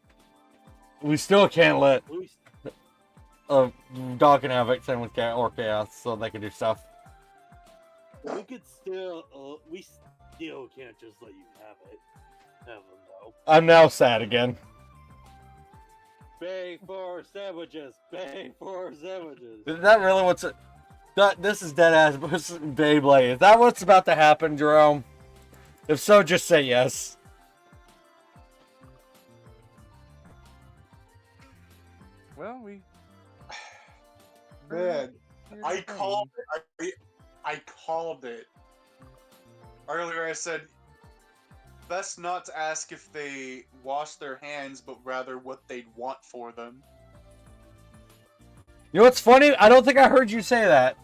we still can't let We Dog and Havoc send with Chaos so they can do stuff. could still. We still can't just let you have them though. I'm now sad again. Bang for sandwiches. Bang for sandwiches. Is that really what's it? This is dead ass Beyblade. Is that what's about to happen, Jerome? If so, just say yes. Well, we. Man, Here's I the thing. called it. I called it. Earlier I said, best not to ask if they wash their hands, but rather what they'd want for them. You know what's funny? I don't think I heard you say that.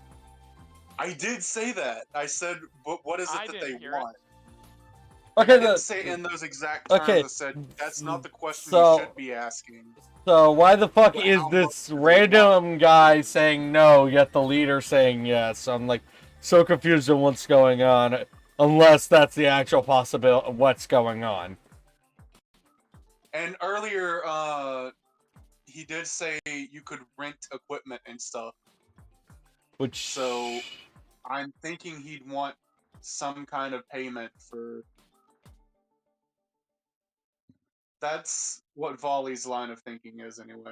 I did say that. I said, what is it I that didn't they hear it. want? Okay, I didn't say in those exact terms. okay, I said, that's not the question so- you should be asking. So why the fuck Well, is how this much do they random guy saying no, yet the leader saying yes? I'm like so confused on what's going on, unless that's the actual possibility of what's going on. And earlier, he did say you could rent equipment and stuff. Which So I'm thinking he'd want some kind of payment for. That's what Volley's line of thinking is, anyway.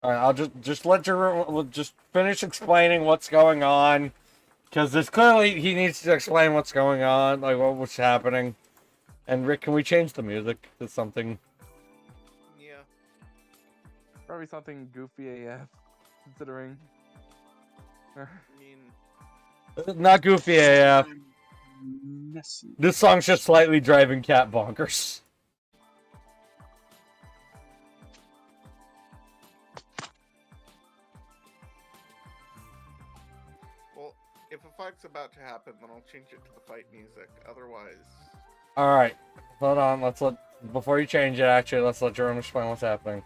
all right, I'll just let we'll just finish explaining what's going on, because there's clearly he needs to explain what's going on, like what's happening. And Rick, can we change the music to something? Yeah. Probably something goofy AF, considering. I mean, Not goofy AF. Messy. This song's just slightly driving Cat bonkers. well, if a fight's about to happen, then I'll change it to the fight music. Otherwise, All right, hold on. Before you change it. Actually, let's let Jerome explain what's happening.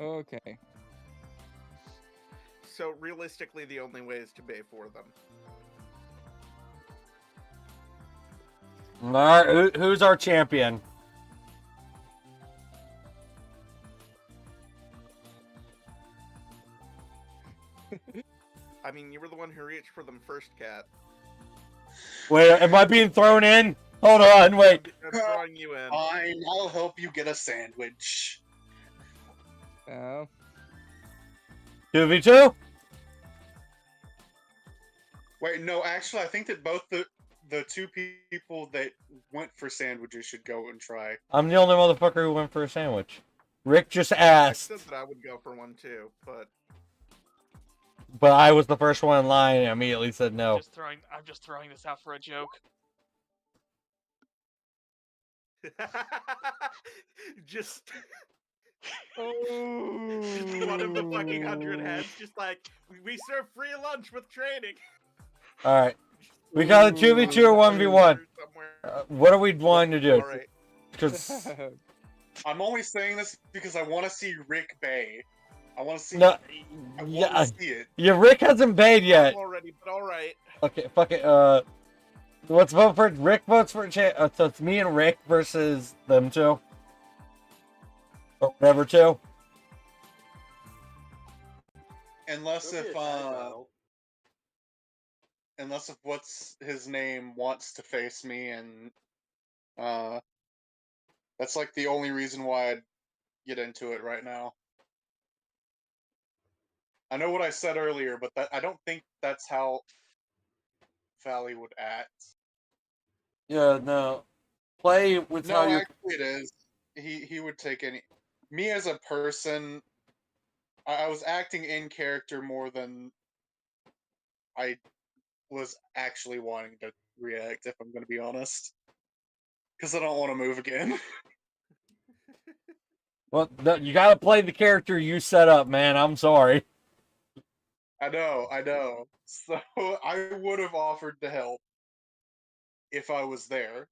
Okay. so realistically, the only way is to pay for them. All right, who's our champion? I mean, you were the one who reached for them first, Cat. Wait, am I being thrown in? Hold on, wait. I'm throwing you in. Fine, I'll help you get a sandwich. Oh. 2v2? Wait, no, actually, I think that both the two people that went for sandwiches should go and try. I'm the only motherfucker who went for a sandwich. Rick just I asked, said that I would go for one too, but but I was the first one in line and immediately said no. I'm just throwing this out for a joke. just Oh. one of the fucking 100 heads, just like we serve free lunch with training. All right, we got a 2v2 or 1v1. Somewhere. What are we wanting to do? All right. Because I'm only saying this because I want to see Rick Bay. I want to see. no, I want yeah, to see it. yeah, Rick hasn't paid yet. Already, but all right. Okay, fuck it. Let's vote for Rick. Votes for so it's me and Rick versus them two, or whatever two. Unless It'll be if a tag battle. unless if what's his name wants to face me, and that's like the only reason why I'd get into it right now. I know what I said earlier, but I don't think that's how Valley would act. Yeah, no. Play with No, how you. actually, it is. He would take any. Me as a person, I was acting in character more than I was actually wanting to react. If I'm going to be honest, because I don't want to move again. Well, no, you gotta play the character you set up, man. I'm sorry. I know. So I would have offered to help if I was there.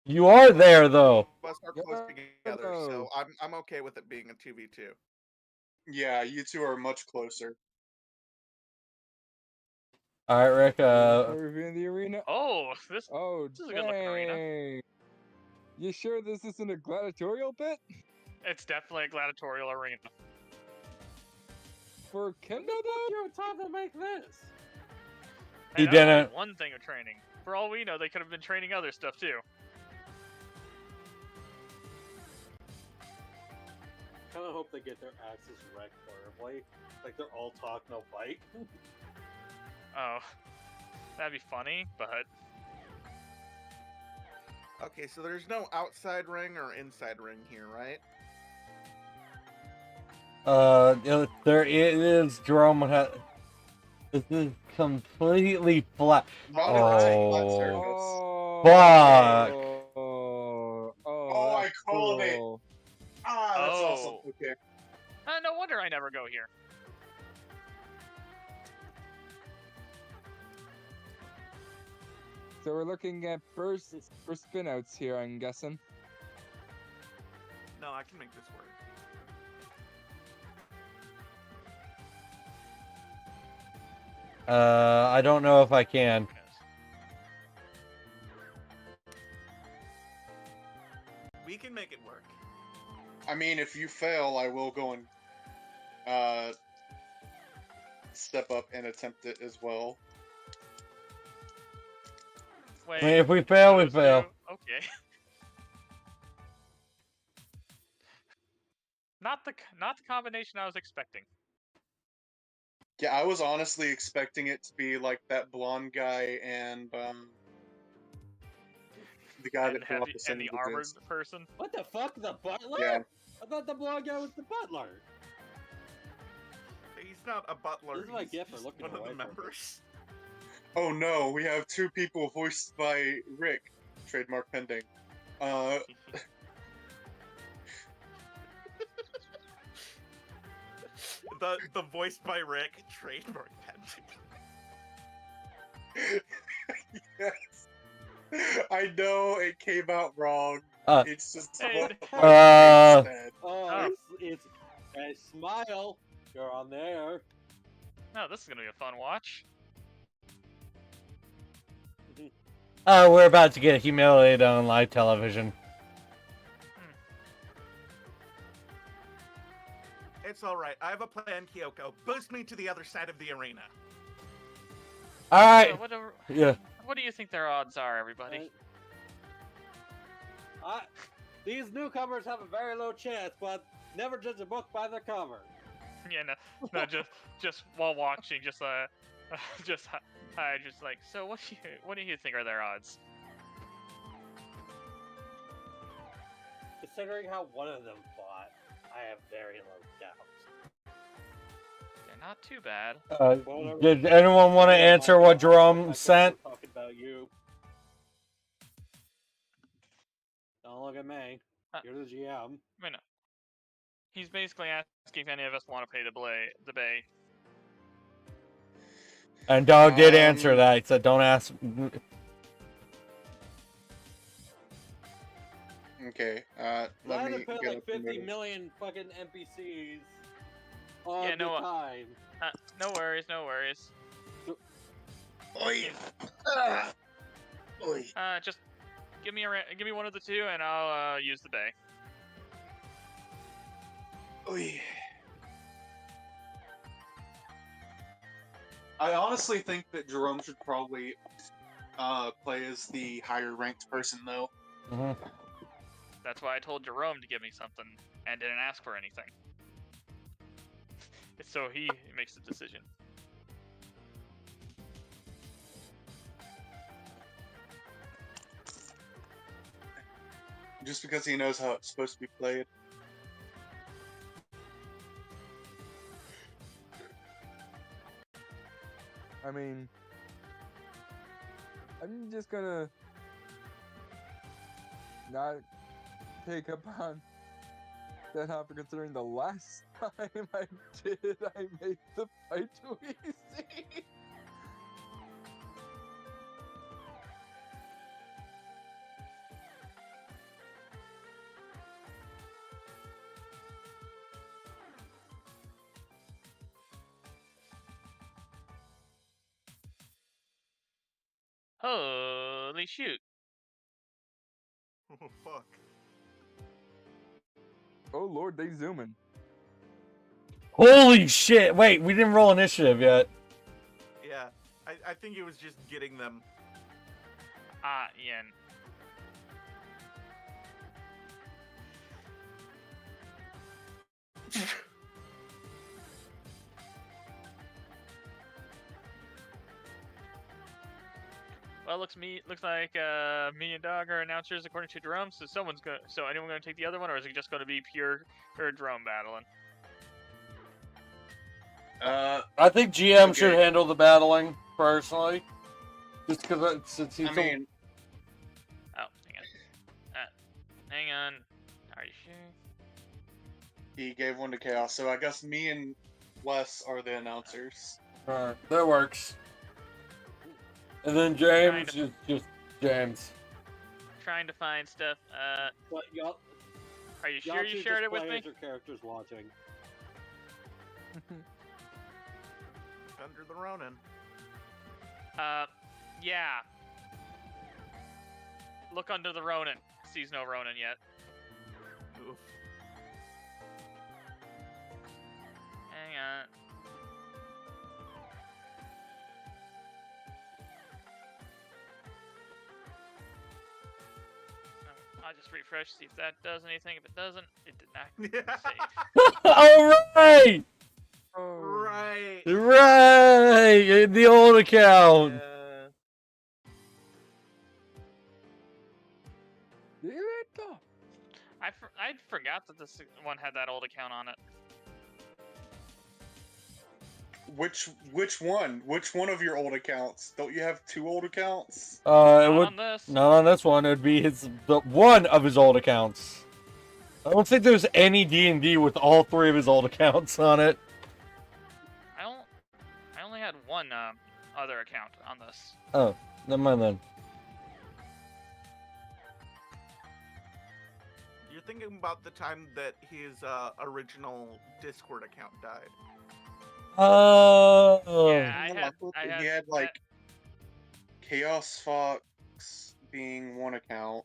You are there though. Us are close together, so Yo. I'm okay with it being a 2v2. Yeah, you two are much closer. All right, Rick. Are we in the arena? Oh, this Oh, is a good looking arena. dang. You sure this isn't a gladiatorial bit? It's definitely a gladiatorial arena. For Kendo though? You taught to make this. Hey, He that's only didn't. one thing of training. For all we know, they could have been training other stuff too. Kind of hope they get their asses wrecked horribly. Like they're all talk, no bite. Oh, that'd be funny, but Okay, so there's no outside ring or inside ring here, right? There it is. Jerome has. This is completely flat. Ronin has a flat Oh. surface. Fuck. Oh, I that's called it. cool. Ah, that's awesome. Oh. Okay. No wonder I never go here. So we're looking at bursts for spinouts here, I'm guessing. No, I can make this work. I don't know if I can. We can make it work. I mean, if you fail, I will go and step up and attempt it as well. Wait, I mean, if we fail, we those fail. two? Okay. Not the combination I was expecting. Yeah, I was honestly expecting it to be like that blonde guy and the guy that fell off the And the armored sandwiches. person. What the fuck? The butler? Yeah. I thought the blonde guy was the butler. He's not a butler. This is what I he's get for just looking one of away the from it. members. Oh no, we have two people voiced by Rick. Trademark pending. The voiced by Rick trademark pending. Yes. I know it came out wrong. Uh, It's just Hey, what uh, said. Oh, it's a smile. You're on there. No, this is gonna be a fun watch. We're about to get humiliated on live television. It's alright. I have a plan, Kyoko. Boost me to the other side of the arena. All right. So Yeah. what do you think their odds are, everybody? These newcomers have a very low chance, but never judge a book by the cover. Yeah, no, just while watching, just like. So what do you think are their odds? Considering how one of them fought, I have very low doubts. They're not too bad. Did anyone want to answer what Jerome sent? Talking about you. Don't look at me. You're the GM. I mean, he's basically asking if any of us want to pay the bay. And Dog did answer that. He said, "Don't ask." Okay, let Glad me to put get like up the 50 notes. million fucking NPCs all Yeah, the no, time. No worries, no worries. Oi! Oi! Just give me one of the two, and I'll use the bay. Oi! I honestly think that Jerome should probably play as the higher ranked person, though. Mm-hmm. That's why I told Jerome to give me something and didn't ask for anything. So he makes the decision. Just because he knows how it's supposed to be played. I mean, I'm just gonna not take up on that offer, considering the last time I made the fight too easy. Holy shoot. Oh, fuck. Oh lord, they zooming. Holy shit! Wait, we didn't roll initiative yet. Yeah, I think it was just getting them. Ian. Well, looks like me and Dog are announcers according to Jerome. So anyone gonna take the other one, or is it just gonna be pure Jerome battling? I think GM should Okay. handle the battling, personally. Just because since he's I mean, Oh, hang on. Are you sure? he gave one to Chaos, so I guess me and Wes are the announcers. Alright, that works. And then James is just James. Trying to find stuff. But y'all, Are you y'all sure two you just shared it with play me? as your characters watching. Under the Ronin. Yeah. Look under the Ronin. Sees no Ronin yet. Oof. Hang on. I'll just refresh, see if that does anything. If it doesn't, it did not save. Alright! Right. Right! In the old account! Yeah. I forgot that this one had that old account on it. Which one? Which one of your old accounts? Don't you have 2 old accounts? It Not would on this. not on this one. It would be the one of his old accounts. I don't think there's any D&D with all 3 of his old accounts on it. I only had one other account on this. Oh, never mind then. You're thinking about the time that his original Discord account died. Oh. Yeah, No, thought I that he had had like Chaos Fox being one account.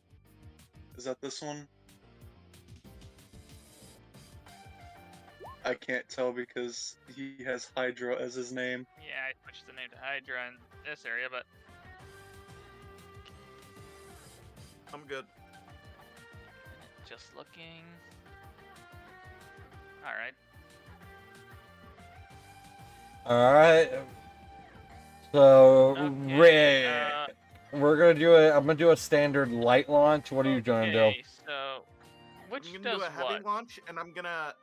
Is that this one? I can't tell because he has Hydra as his name. Yeah, I switched the name to Hydra in this area, but I'm good. just looking. Alright. Alright. So, Okay, we're gonna do I'm gonna do a standard light launch. What are you gonna do? Okay, so which I'm gonna does do a heavy what? launch, and I'm gonna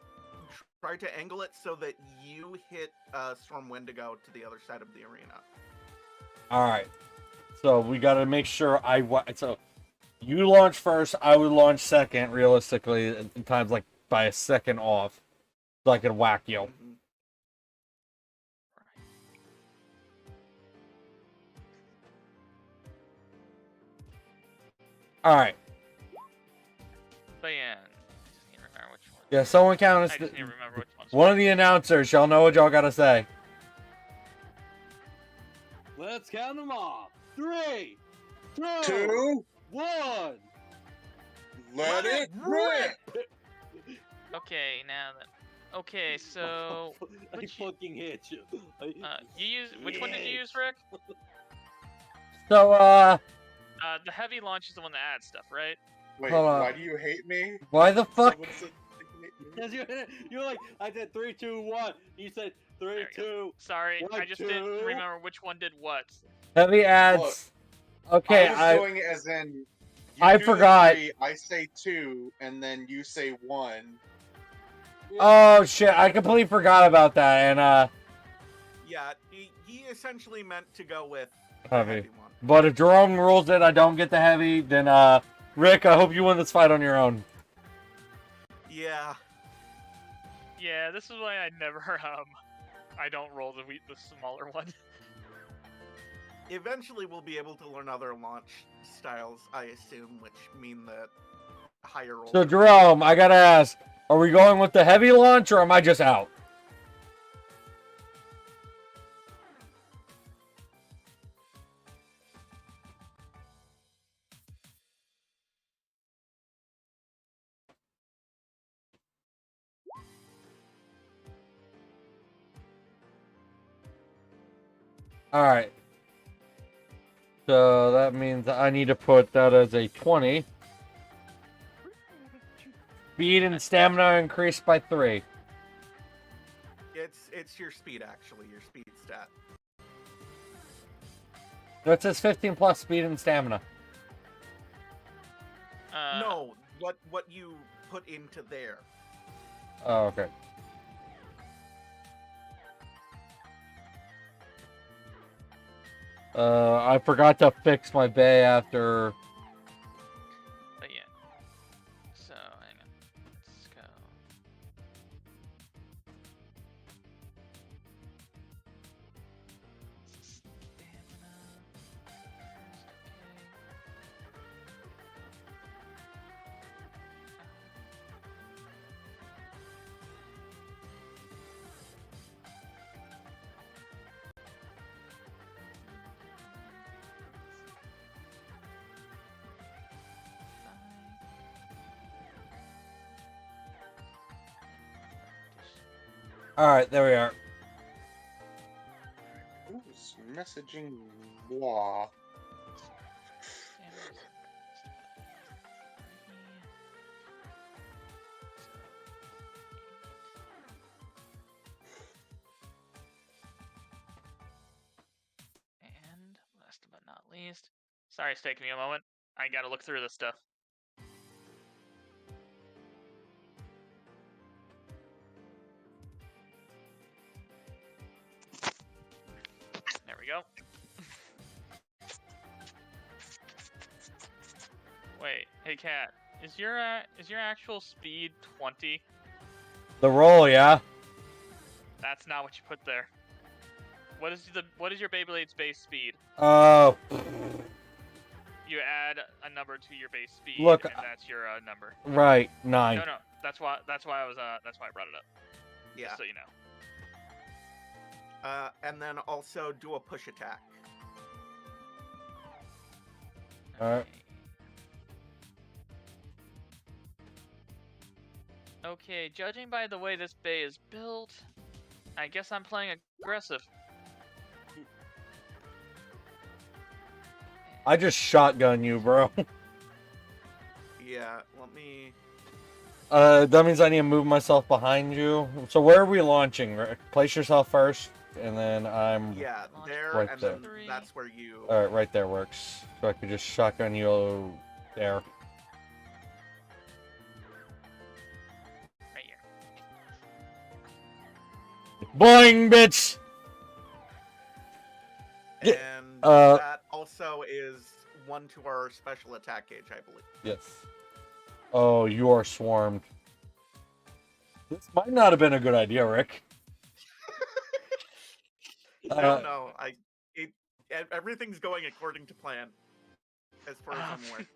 try to angle it so that you hit Storm Wendigo to the other side of the arena. Alright. So, we gotta make sure so, you launch first, I would launch second, realistically, in times like by a second off. So I can whack you. Mhm. Alright. But yeah, I just need to remember which one. Yeah, someone count I us. just need to remember which one's One of the announcers, y'all know what y'all gotta say. Let's count them off. 3, 2, 2, 1. let it rip! Okay, now that. Okay, so I which fucking hate you. you use which one did you use, Rick? So, The heavy launch is the one that adds stuff, right? Wait, Hold on. why do you hate me? why the fuck? Someone said they hate me. Because you're like, I said 3, 2, 1. You said 3, There we 2. Sorry, I 1, just didn't 2. remember which one did what. Heavy ads. Okay, I was doing it as in. You I do the forgot. 3, I say 2, and then you say 1. Oh shit, I completely forgot about that, and Yeah, he essentially meant to go with the Heavy. heavy one. but if Jerome rules it, I don't get the heavy, then Rick, I hope you win this fight on your own. Yeah. Yeah, this is why I never I don't roll the smaller one. Eventually, we'll be able to learn other launch styles, I assume, which mean that higher roll. So Jerome, I gotta ask, are we going with the heavy launch or am I just out? Alright. So that means I need to put that as a 20. Speed and stamina increased by 3. It's your speed, actually, your speed stat. No, it says 15 plus speed and stamina. No, what you put into there. Oh, okay. I forgot to fix my bay after. But yeah. So hang on. Let's go. Stamina. First, okay. All right, there we are. Who's messaging moi? And last but not least, sorry it's taking me a moment. I gotta look through this stuff. There we go. Wait, hey Cat, is your actual speed 20? The roll, yeah. That's not what you put there. What is your Beyblade's base speed? Uh, You add a number to your base speed, Look, and that's your number. right, 9. No, that's why I brought it up. Yeah. Just so you know. And then also do a push attack. Alright. Okay, judging by the way this bay is built, I guess I'm playing aggressive. I just shotgun you, bro. Yeah, let me... That means I need to move myself behind you. So where are we launching? Place yourself first, and then I'm... Yeah, Launch there, right and there. then that's where you... Alright, right there works. So I could just shotgun you there. Right here. Boing, bitch! And Yeah, that also is 1 to our special attack gauge, I believe. Yes. Oh, you are swarmed. This might not have been a good idea, Rick. No, everything's going according to plan, as far as I'm aware.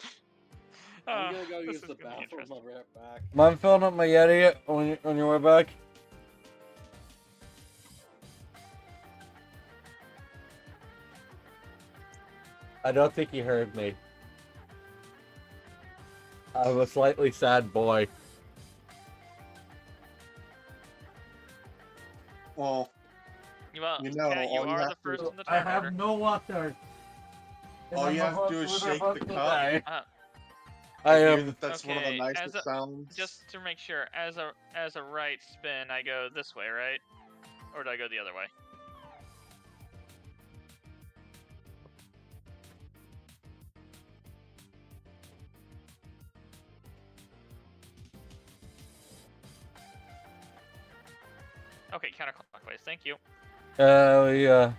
I'm gonna go This use is the gonna be bathroom. interesting. I'll be right back. Mind filling up my Yeti on your way back? I don't think he heard me. I'm a slightly sad boy. Well, Well, You know, Cat, you all you are have the to- first in the I turn have order. no water. All you have to do is shake the cup. I hear am. that that's one of the Okay, nicest as a- sounds. Just to make sure, as a right spin, I go this way, right? Or do I go the other way? Okay, counterclockwise. Thank you. Yeah.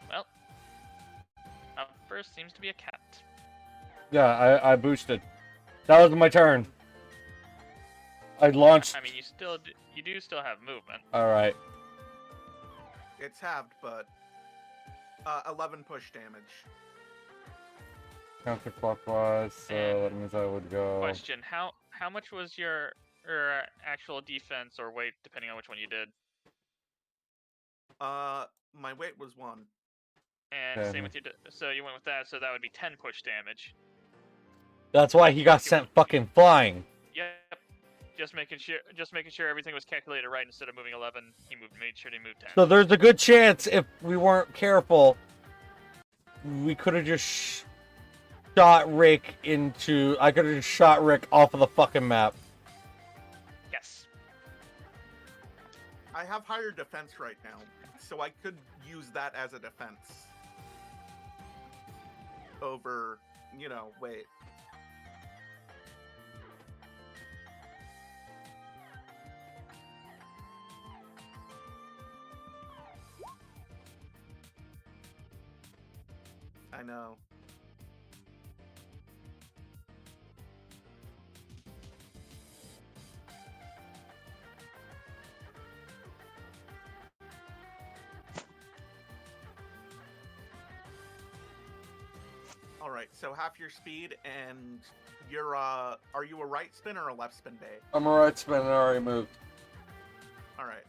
Well, up first seems to be a cat. Yeah, I boosted. That was my turn. I launched. I mean, you do still have movement. Alright. It's halved, but 11 push damage. Counterclockwise, so And that means I would go. Question: How much was your actual defense or weight, depending on which one you did? My weight was 1. And Okay. same with your. So you went with that, so that would be 10 push damage. That's why he got sent fucking flying. Yep. Just making sure everything was calculated right. Instead of moving 11, made sure he moved 10. So there's a good chance if we weren't careful, we could have just shot Rick into. I could have just shot Rick off of the fucking map. Yes. I have higher defense right now, so I could use that as a defense over you know, wait. I know. All right, so half your speed, and you're are you a right spin or a left spin, Bay? I'm a right spin and I already moved. All right.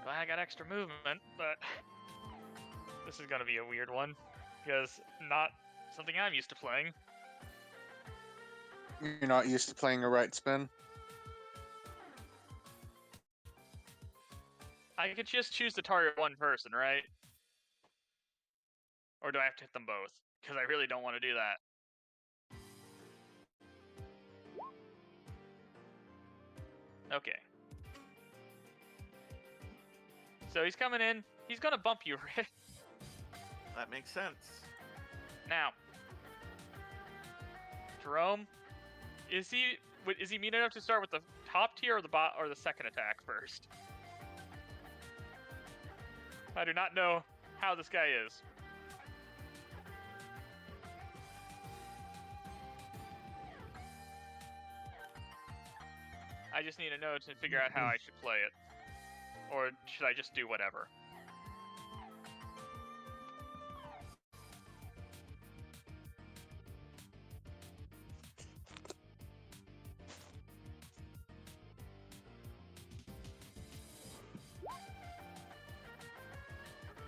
Glad I got extra movement, but this is gonna be a weird one because not something I'm used to playing. You're not used to playing a right spin? I could just choose to target one person, right? Or do I have to hit them both? Because I really don't want to do that. Okay. So he's coming in. He's gonna bump you, Rick. That makes sense. Now, Jerome, is he mean enough to start with the top tier or the second attack first? I do not know how this guy is. I just need to know to figure out how I should play it. Or should I just do whatever?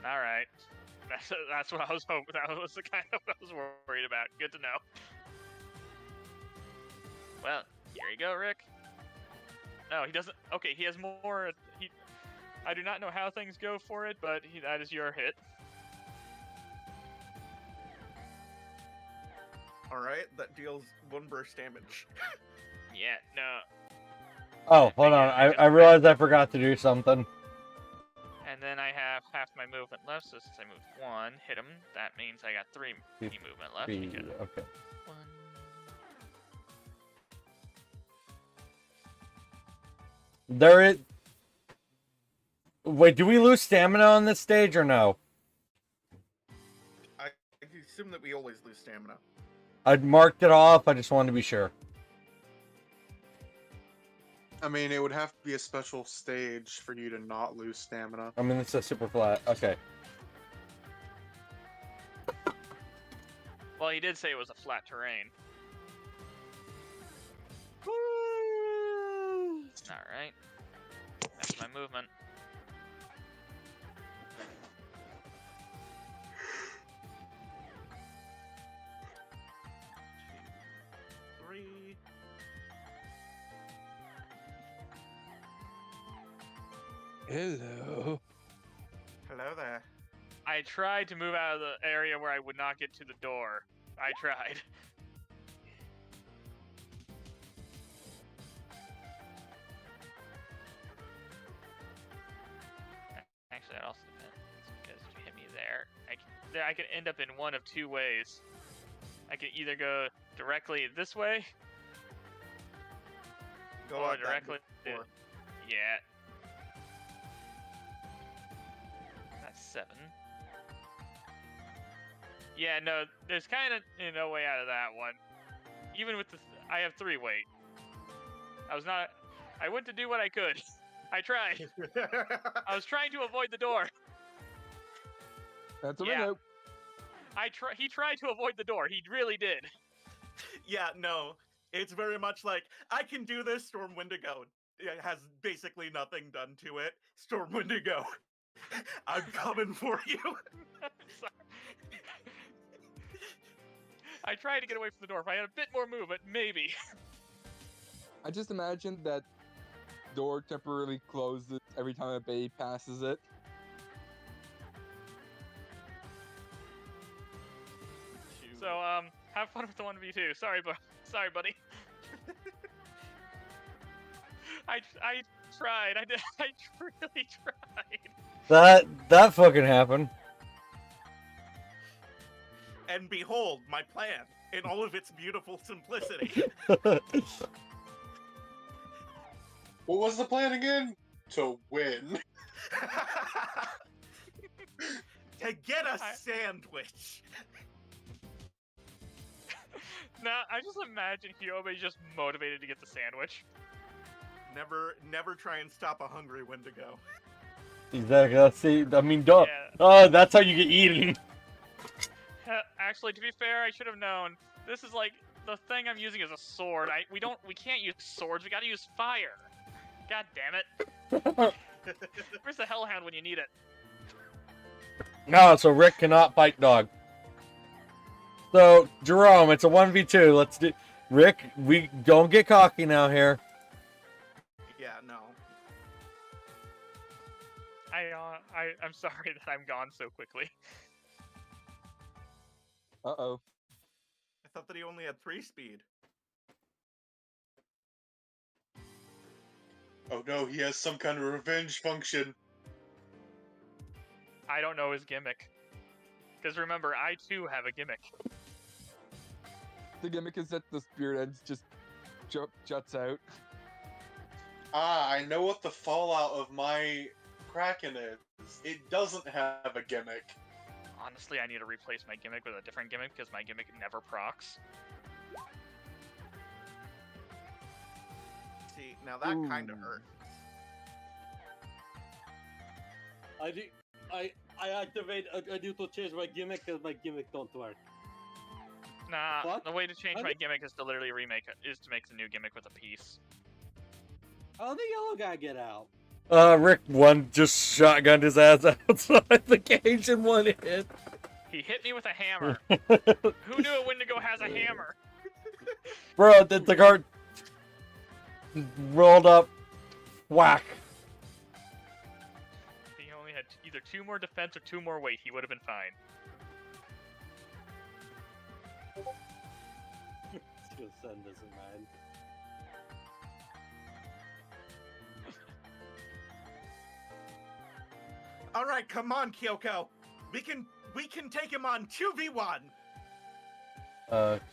All right, that's what I was hoping. That was the kind of what I was worried about. Good to know. Well, here you go, Rick. No, he doesn't. Okay, he has more. I do not know how things go for it, but that is your hit. All right, that deals 1 burst damage. Yeah, no. Oh, hold on. I realized I forgot to do something. And then I have half my movement left, so since I moved 1, hit him. That means I got 3 movement left. Okay. 1. There is. Wait, do we lose stamina on this stage or no? I assume that we always lose stamina. I'd marked it off. I just wanted to be sure. I mean, it would have to be a special stage for you to not lose stamina. I mean, it's a super flat. Okay. Well, he did say it was a flat terrain. Alright. That's my movement. Three. Hello. Hello there. I tried to move out of the area where I would not get to the door. I tried. Actually, that also depends, because if you hit me there, I can end up in one of 2 ways. I can either go directly this way, Go or out that directly... door. Yeah. That's 7. Yeah, no, there's kind of no way out of that one. Even with the... I have 3 weight. I went to do what I could. I tried. I was trying to avoid the door. That's what Yeah. I know. He tried to avoid the door. He really did. Yeah, no. It's very much like, I can do this, Storm Wendigo. It has basically nothing done to it. Storm Wendigo. I'm coming for you. Sorry. I tried to get away from the door. If I had a bit more movement, maybe. I just imagined that door temporarily closes every time a bay passes it. So, have fun with the 1v2. Sorry, buddy. I tried. I did. I really tried. That fucking happened. And behold, my plan in all of its beautiful simplicity. What was the plan again? To win. To get a sandwich. Now, I just imagine Hyobe just motivated to get the sandwich. Never try and stop a hungry Wendigo. Exactly. See, I mean, don't. Yeah. Oh, that's how you get eaten. Actually, to be fair, I should have known. This is like the thing I'm using is a sword. We can't use swords. We gotta use fire. God damn it! Where's the Hellhound when you need it? No, so Rick cannot fight dog. So Jerome, it's a 1v2. Let's do. Rick, we don't get cocky now here. Yeah, no. I'm sorry that I'm gone so quickly. Uh-oh. I thought that he only had 3 speed. Oh no, he has some kind of revenge function. I don't know his gimmick. Because remember, I too have a gimmick. The gimmick is that the spirit ends just juts out. Ah, I know what the fallout of my Kraken is. It doesn't have a gimmick. Honestly, I need to replace my gimmick with a different gimmick because my gimmick never procs. See, now that kind of hurt. I activate I do to change my gimmick because my gimmick don't work. Nah, What? the way to change I my think- gimmick is to literally remake it. Is to make the new gimmick with a piece. How did the yellow guy get out? Rick just shotgunned his ass outside the cage in one hit. He hit me with a hammer. Who knew a Wendigo has a hammer? Bro, the guard rolled up, whack. He only had either 2 more defense or 2 more weight. He would have been fine. Skill Sun doesn't mind. All right, come on, Kyoko. We can take him on 2v1.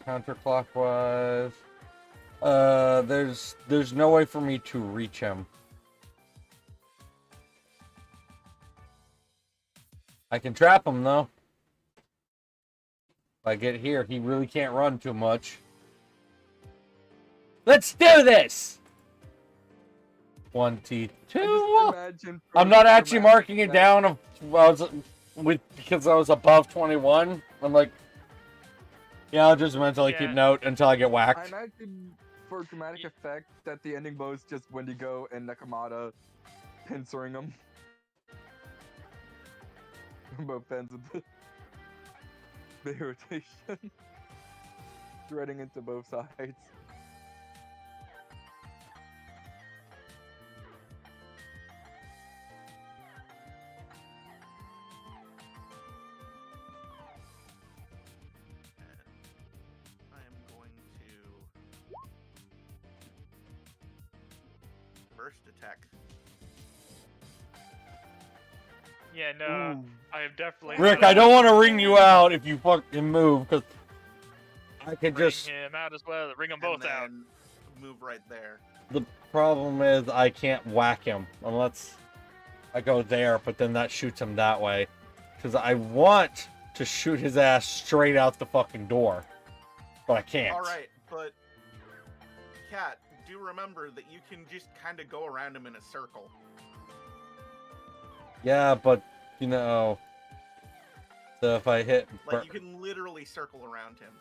Counterclockwise. There's no way for me to reach him. I can trap him though. If I get here, he really can't run too much. Let's do this! 1 T2. I'm not actually marking it down because I was above 21. I'm like, yeah, I'll just mentally keep note until I get I whacked. imagine for dramatic effect that the ending bow is just Wendigo and Nakamata pincerring him. Both ends of the rotation. Threading into both sides. I am going to burst attack. Yeah, no, I have definitely. Rick, I don't want to ring you out if you fucking move, because I could Ring just... him out as well. Ring them both and out. then move right there. The problem is I can't whack him unless I go there, but then that shoots him that way. Because I want to shoot his ass straight out the fucking door, but I can't. All right, but Kat, do remember that you can just kind of go around him in a circle. Yeah, but, you know... So if I hit... Like, you can literally circle around him.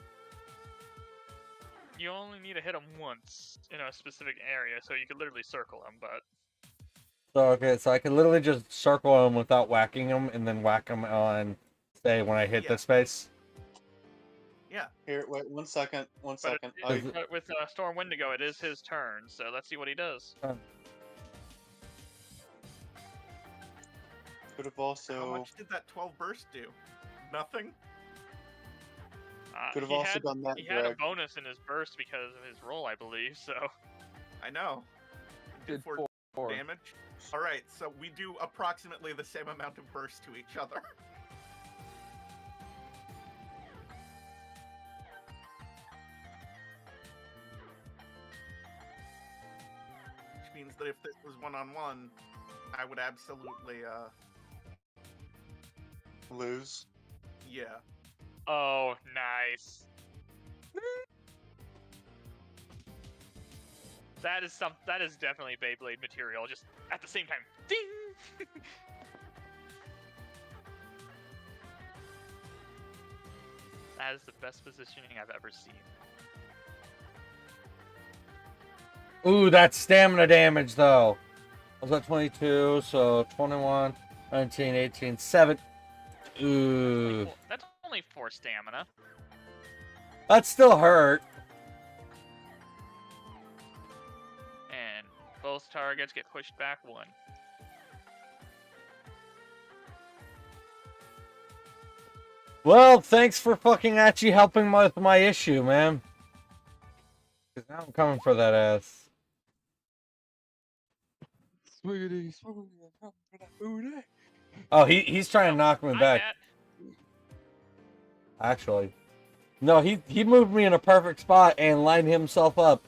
You only need to hit him once in a specific area, so you could literally circle him, but... So, okay, so I can literally just circle him without whacking him, and then whack him on, say, when I hit Yeah. this space. Yeah. Here, wait, 1 second. But, but with Storm Wendigo, it is his turn, so let's see what he does. Could have How also much did that 12 burst do? Nothing? could have He also had- done that. He had a Greg. bonus in his burst because of his roll, I believe, so... I know. did for four. damage. All right, so we do approximately the same amount of burst to each other. Which means that if this was one-on-one, I would absolutely, Lose. yeah. Oh, nice. That is definitely Beyblade material. Just at the same time, ding. That is the best positioning I've ever seen. Ooh, that's stamina damage, though. I was at 22, so 21, 19, 18, 7. Ooh. That's only 4 stamina. That still hurt. And both targets get pushed back 1. Well, thanks for fucking actually helping with my issue, man. 'Cause now I'm coming for that ass. Swiggity, swiggity, I'm coming for that booty. Oh, he's trying to knock me Hi, back. Matt. Actually, no, he moved me in a perfect spot and lined himself up.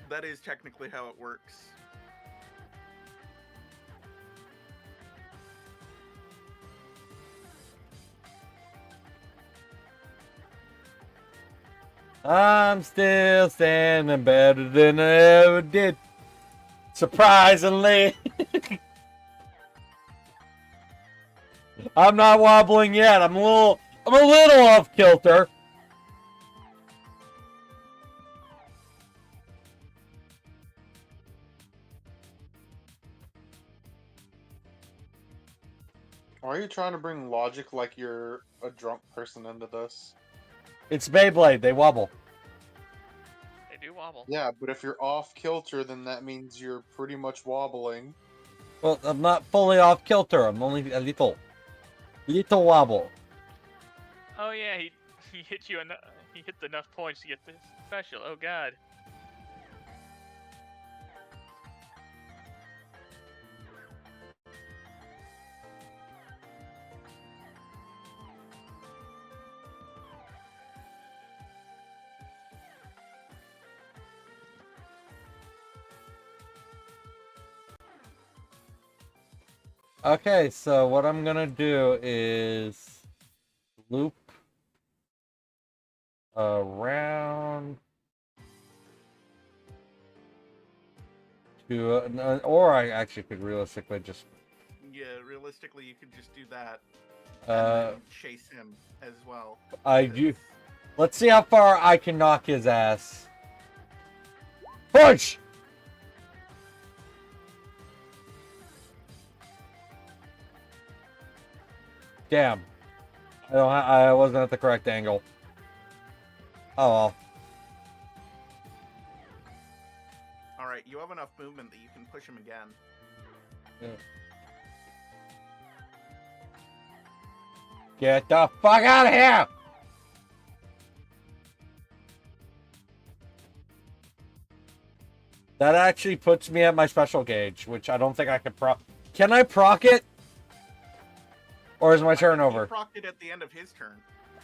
That is technically how it works. I'm still standing better than I ever did. Surprisingly. I'm not wobbling yet. I'm a little off kilter. Why are you trying to bring logic like you're a drunk person into this? It's Beyblade. They wobble. They do wobble. Yeah, but if you're off kilter, then that means you're pretty much wobbling. Well, I'm not fully off kilter. I'm only a little wobble. Oh yeah, he hit you enough. He hit enough points to get this special. Oh god. Okay, so what I'm gonna do is loop around to, or I actually could realistically just Yeah, realistically, you could just do that. Uh, And then chase him as well. I do. Let's see how far I can knock his ass. Push! Damn. I wasn't at the correct angle. Oh well. Alright, you have enough movement that you can push him again. Yeah. Get the fuck out of here! That actually puts me at my special gauge, which I don't think I can proc. Can I proc it? Or is my turn over? He procced it at the end of his turn.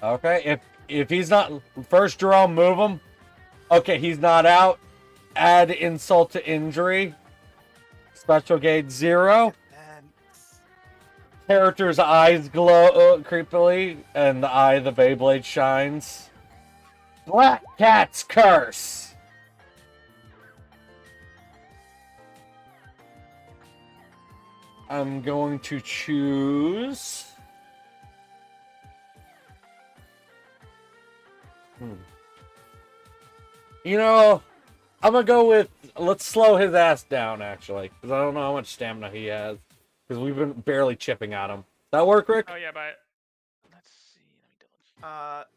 Okay, if he's not first Jerome, move him. Okay, he's not out. Add insult to injury. Special gauge 0. Character's eyes glow creepily, and the eye of the Beyblade shines. Black Cat's Curse. I'm going to choose. You know, I'm gonna go with, let's slow his ass down, actually, because I don't know how much stamina he has, because we've been barely chipping at him. That work, Rick? Oh yeah, but let's see. Let me double check.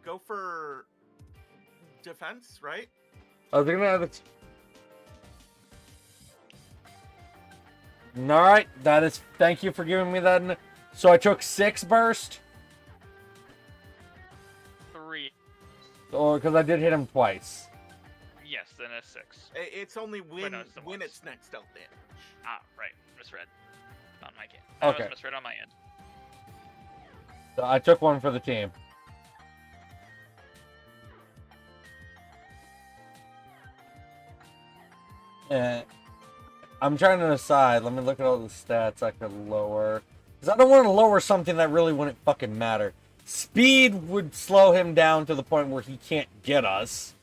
Go for defense, right? I was gonna have it. Alright, that is, thank you for giving me that. So I took 6 burst. 3. Or because I did hit him twice. Yes, then a 6. It's only when no, it's the when ones. it's next out damage. Ah, right. Misread. On my game. Okay. I was misread on my end. So I took one for the team. I'm trying to decide. Let me look at all the stats I could lower. Because I don't want to lower something that really wouldn't fucking matter. Speed would slow him down to the point where he can't get us.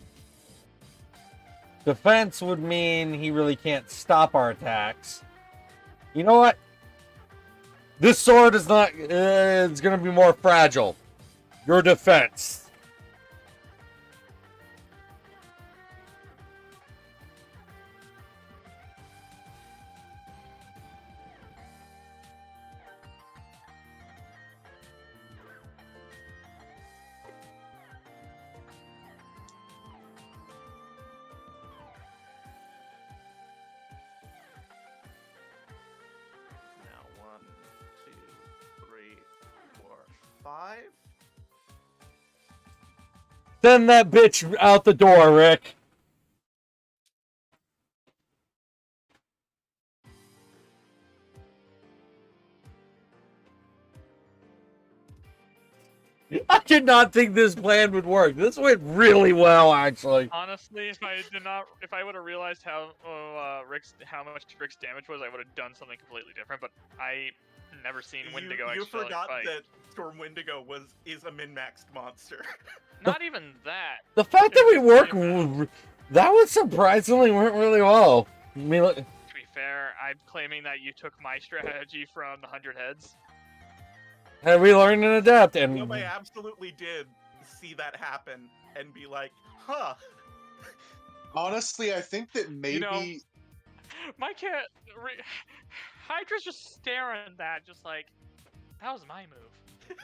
Defense would mean he really can't stop our attacks. You know what? This sword is not... it's going to be more fragile. Your defense. Now 1, 2, 3, 4, 5. Send that bitch out the door, Rick. I did not think this plan would work. This went really well, actually. Honestly, if I would have realized how much Rick's damage was, I would have done something completely different. But I never seen Wendigo You actually forgot fight. that Storm Wendigo is a min-maxed monster. Not even that. The fact that we It worked, was that was surprisingly went really well. I mean, look, To be fair, I'm claiming that you took my strategy from the 100 Heads. and we learned and adapt, and I absolutely did see that happen and be like, huh. Honestly, I think that maybe You know, my cat, Hydra's just staring at that, just like, that was my move.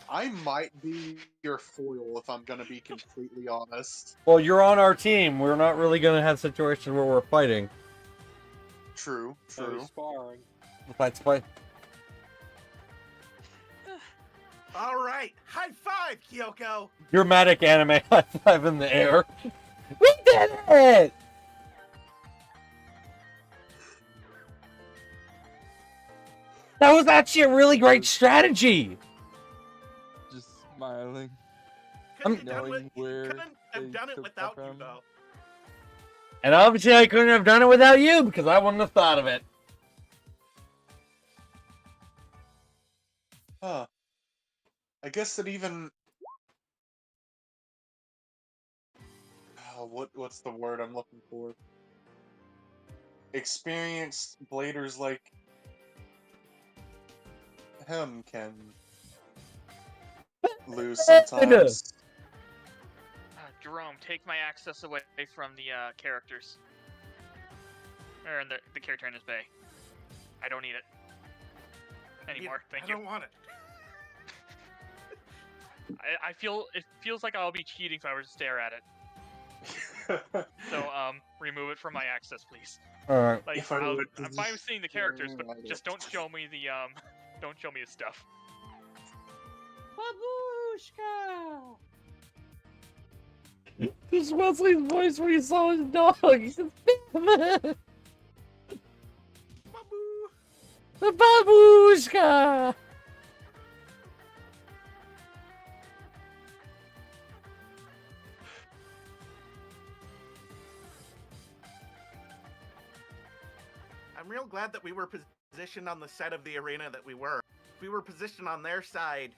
I might be your foil if I'm gonna be completely honest. well, you're on our team. We're not really gonna have situations where we're fighting. True, So true. sparring. Let's fight. All right, high five, Kyoko. Dramatic anime high five in the air. We did it! That was actually a really great strategy. Just smiling. Couldn't have done knowing where couldn't have they done it took without that you, from. though. And obviously I couldn't have done it without you because I wouldn't have thought of it. Huh. I guess that even... what's the word I'm looking for? Experienced bladers like him can lose sometimes. Jerome, take my access away from the characters. Or the character in his bay. I don't need it anymore. Thank I you. don't want it. I feel it feels like I'll be cheating if I were to stare at it. So remove it from my access, please. All right. Like If I were to I'm fine with seeing the characters, but remove it. just don't show me the don't show me the stuff. Babushka! This is Wesley's voice when he saw his dog. He said, Babu. the babushka. I'm real glad that we were positioned on the side of the arena that we were. If we were positioned on their side,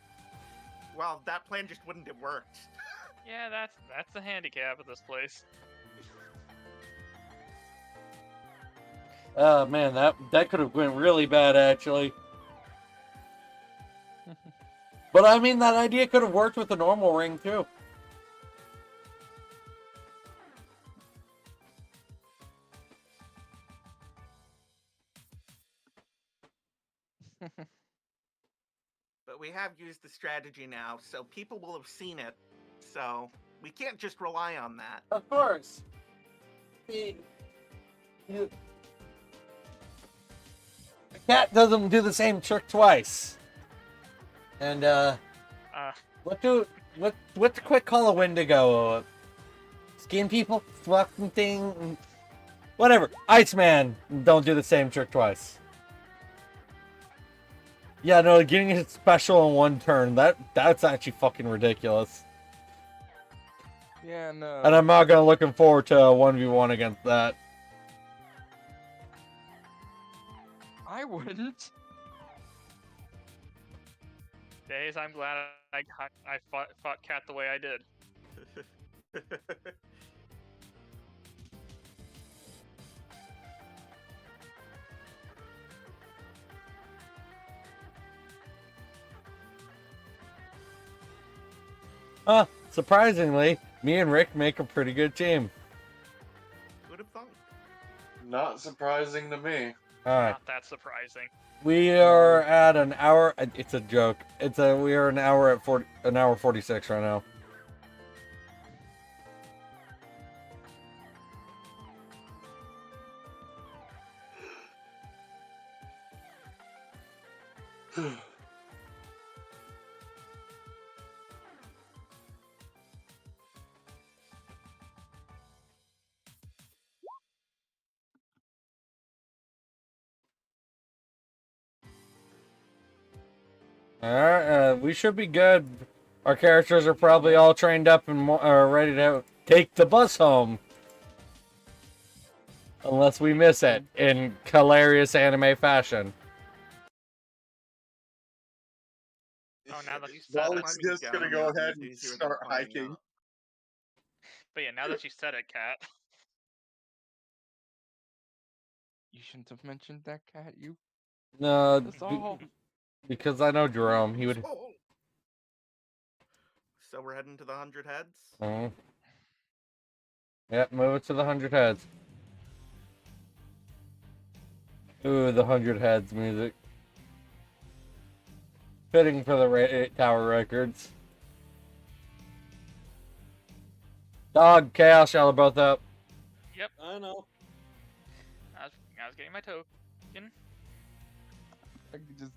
well, that plan just wouldn't have worked. Yeah, that's the handicap of this place. Oh man, that could have went really bad actually. But I mean, that idea could have worked with the normal ring too. But we have used the strategy now, so people will have seen it. So we can't just rely on that. Of course. A cat doesn't do the same trick twice. And what do what's the quick call a Wendigo? Skin people? Fucking thing? Whatever. Iceman! Don't do the same trick twice. Yeah, no, getting it special in one turn, that's actually fucking ridiculous. Yeah, no. And I'm not gonna looking forward to a 1v1 against that. I wouldn't. Days, I'm glad I fought Cat the way I did. Surprisingly, me and Rick make a pretty good team. Would have thought. Not surprising to me. Alright. Not that surprising. We are at an hour. It's a joke. We are an hour at 46 right now. Alright, we should be good. Our characters are probably all trained up and ready to take the bus home. Unless we miss it in hilarious anime fashion. Oh, now that you said Well, it. it's just gonna go ahead and start hiking. But yeah, now that you said it, Cat. You shouldn't have mentioned that, Cat. You. No, That's all. because I know Jerome. He would. Oh. So we're heading to the 100 heads. Yep, move it to the 100 heads. Ooh, the 100 heads music. Fitting for the Tower Records. Dog, Chaos, y'all are both up. Yep. I know. I was getting my token. I could just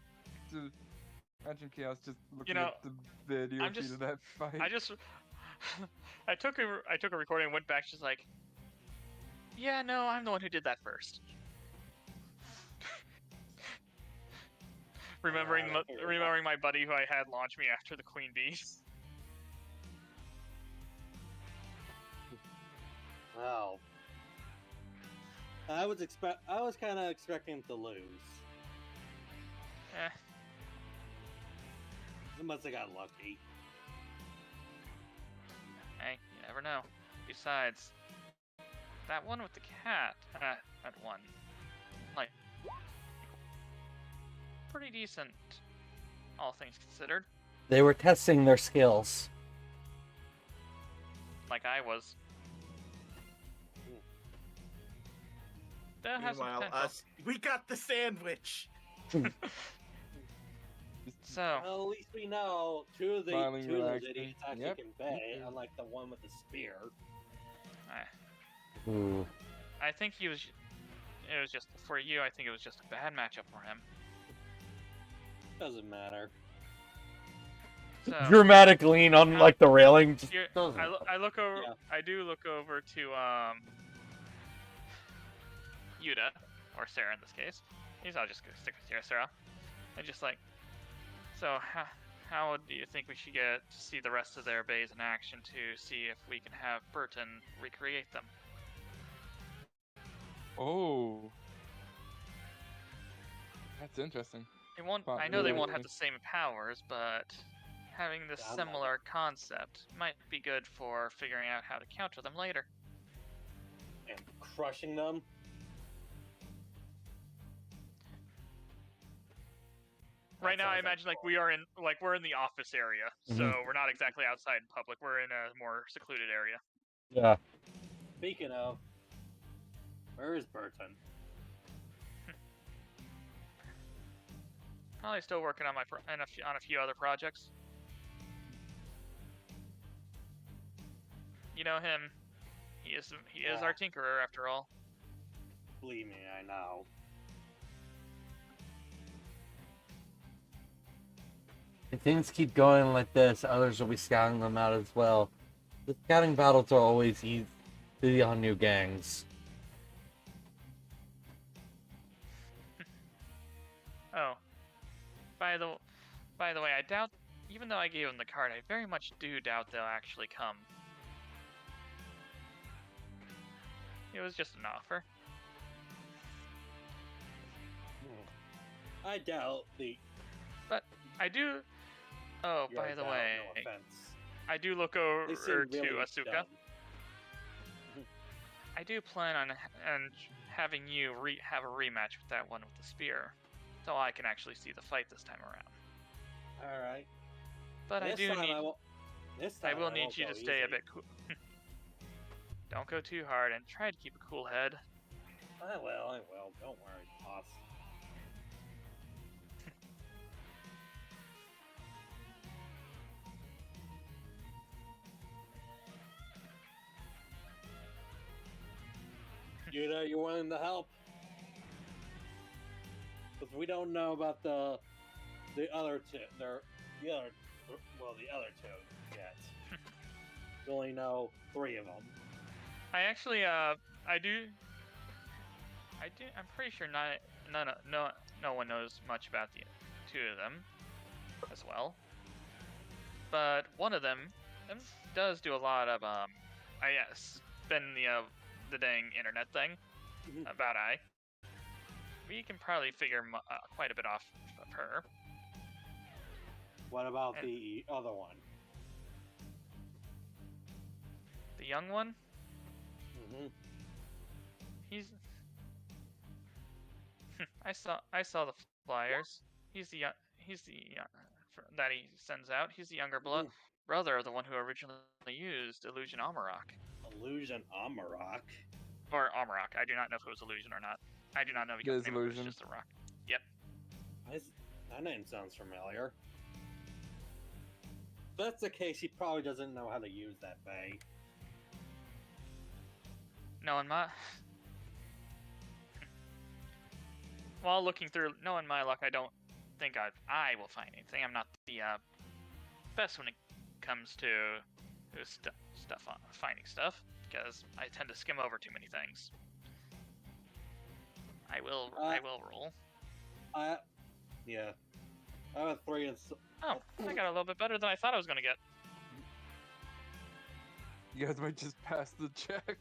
imagine Chaos just looking know, at the video I'm feed just- of that fight. I just I took a recording and went back. She's like, yeah, no, I'm the one who did that first. remembering my buddy who I had launch me after the Queen Bee. Wow. I was kind of expecting him to lose. Eh. He must have got lucky. Hey, you never know. Besides, that one with the cat, that one, like, pretty decent, all things considered. They were testing their skills. Like I was. That has some Meanwhile, potential. us, we got the sandwich. So, Well, at least we know two of Smiling, those relaxing. idiots actually Yep. can bay, unlike the one with the spear. Ooh. I think it was just, for you, I think it was just a bad matchup for him. Doesn't matter. So, Dramatic lean on like the railing. Just you're- doesn't. I look over, Yeah. I do look over to, Yuta, or Sarah in this case. I'll just stick with you, Sarah. And just like, so how do you think we should get to see the rest of their bays in action to see if we can have Burton recreate them? Oh. That's interesting. It won't. Well, I know they won't really- have the same powers, but having this Yeah, I'm similar concept might be good for figuring out how to counter them later. And crushing them. Right now, I sounds like imagine like we're in the office area, so we're not exactly outside in public. We're in a more secluded area. Yeah. Speaking of, where is Burton? Probably still working on on a few other projects. You know him. He is Yeah. our tinkerer after all. Believe me, I know. If things keep going like this, others will be scouting them out as well. The scouting battles are always easy on new gangs. Oh, by the way, I doubt. Even though I gave them the card, I very much do doubt they'll actually come. It was just an offer. I doubt the. But I do. Oh, your by the doubt, way, no offense. I do look They over seem to really Asuka. dumb. I do plan on having you have a rematch with that one with the spear, so I can actually see the fight this time around. All right. But I This do time need. This I time will need won't you go to stay a easy. bit cool. Don't go too hard and try to keep a cool head. I will. Don't worry, boss. You know you're willing to help, because we don't know about the other two. The other two yet. We only know 3 of them. I actually, I'm pretty sure no one knows much about the 2 of them as well. But one of them does do a lot of, spin the dang internet thing about we can probably figure quite a bit off of her. What about the other one? The young one? Mm-hmm. He's. I saw the flyers. He's the that he sends out. He's the younger brother of the one who originally used Illusion Amarok. Illusion Amarok? Or Amarok. I do not know if it was Illusion or not. I do not know because the name of it was just a rock. Yep. That name sounds familiar. If that's the case, he probably doesn't know how to use that bay. Knowing my luck, I don't think I will find anything. I'm not the best when it comes to finding stuff, because I tend to skim over too many things. I will roll. Yeah. I have a 3 and. Oh, I got a little bit better than I thought I was gonna get. You guys might just pass the check.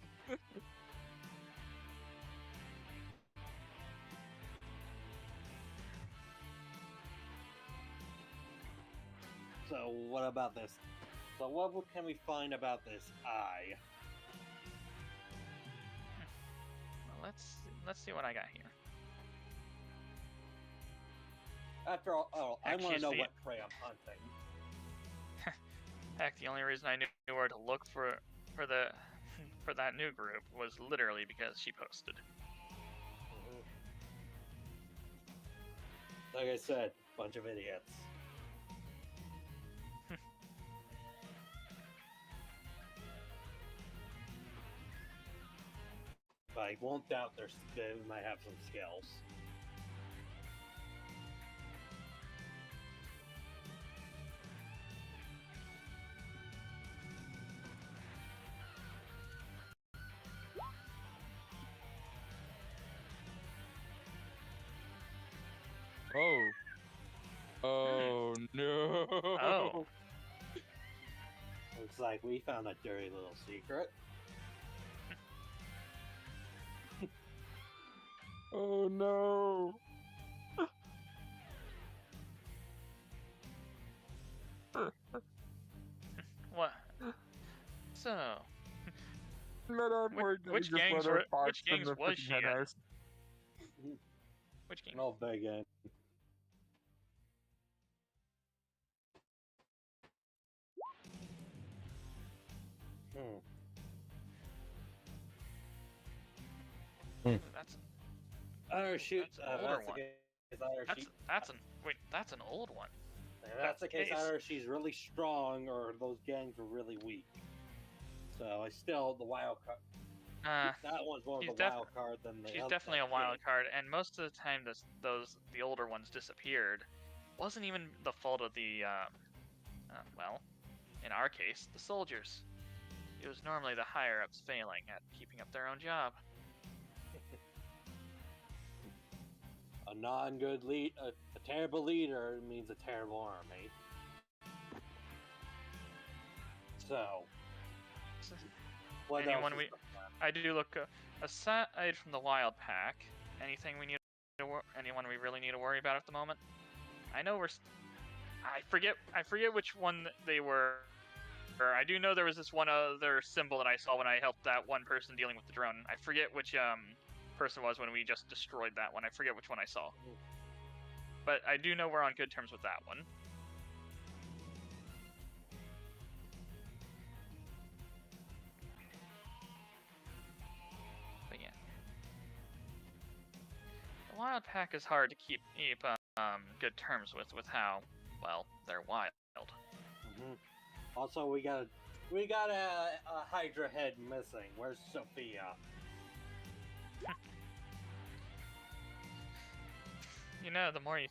So what about this? So what can we find about this eye? Well, let's see what I got here. After all, I Heck, want to she's know the- what prey I'm hunting. Heck, the only reason I knew where to look for that new group was literally because she posted. Like I said, bunch of idiots. But I won't doubt they might have some skills. Oh. Oh no. Oh. Looks like we found a dirty little secret. Oh no. What? So, which gangs was she in? Which gang? No big game. That's Shoot. That's an older one. That's an old one. If that's the case, That's either she's really strong or those gangs are really weak. So the wild card. That one's more of she's a wild card than the She's other. definitely a wild card, and most of the time the older ones disappeared wasn't even the fault of the, well, in our case, the soldiers. It was normally the higher-ups failing at keeping up their own job. A non-good lead, a terrible leader means a terrible army. So, what Anyone else? I do look aside from the wild pack. Anything we need to anyone we really need to worry about at the moment? I know I forget which one they were. I do know there was this one other symbol that I saw when I helped that one person dealing with the drone. I forget which person was when we just destroyed that one. I forget which one I saw. But I do know we're on good terms with that one. But yeah. The wild pack is hard to keep good terms with how, well, they're wild. Mm-hmm. Also, we got a Hydra head missing. Where's Sophia? You know, the more you...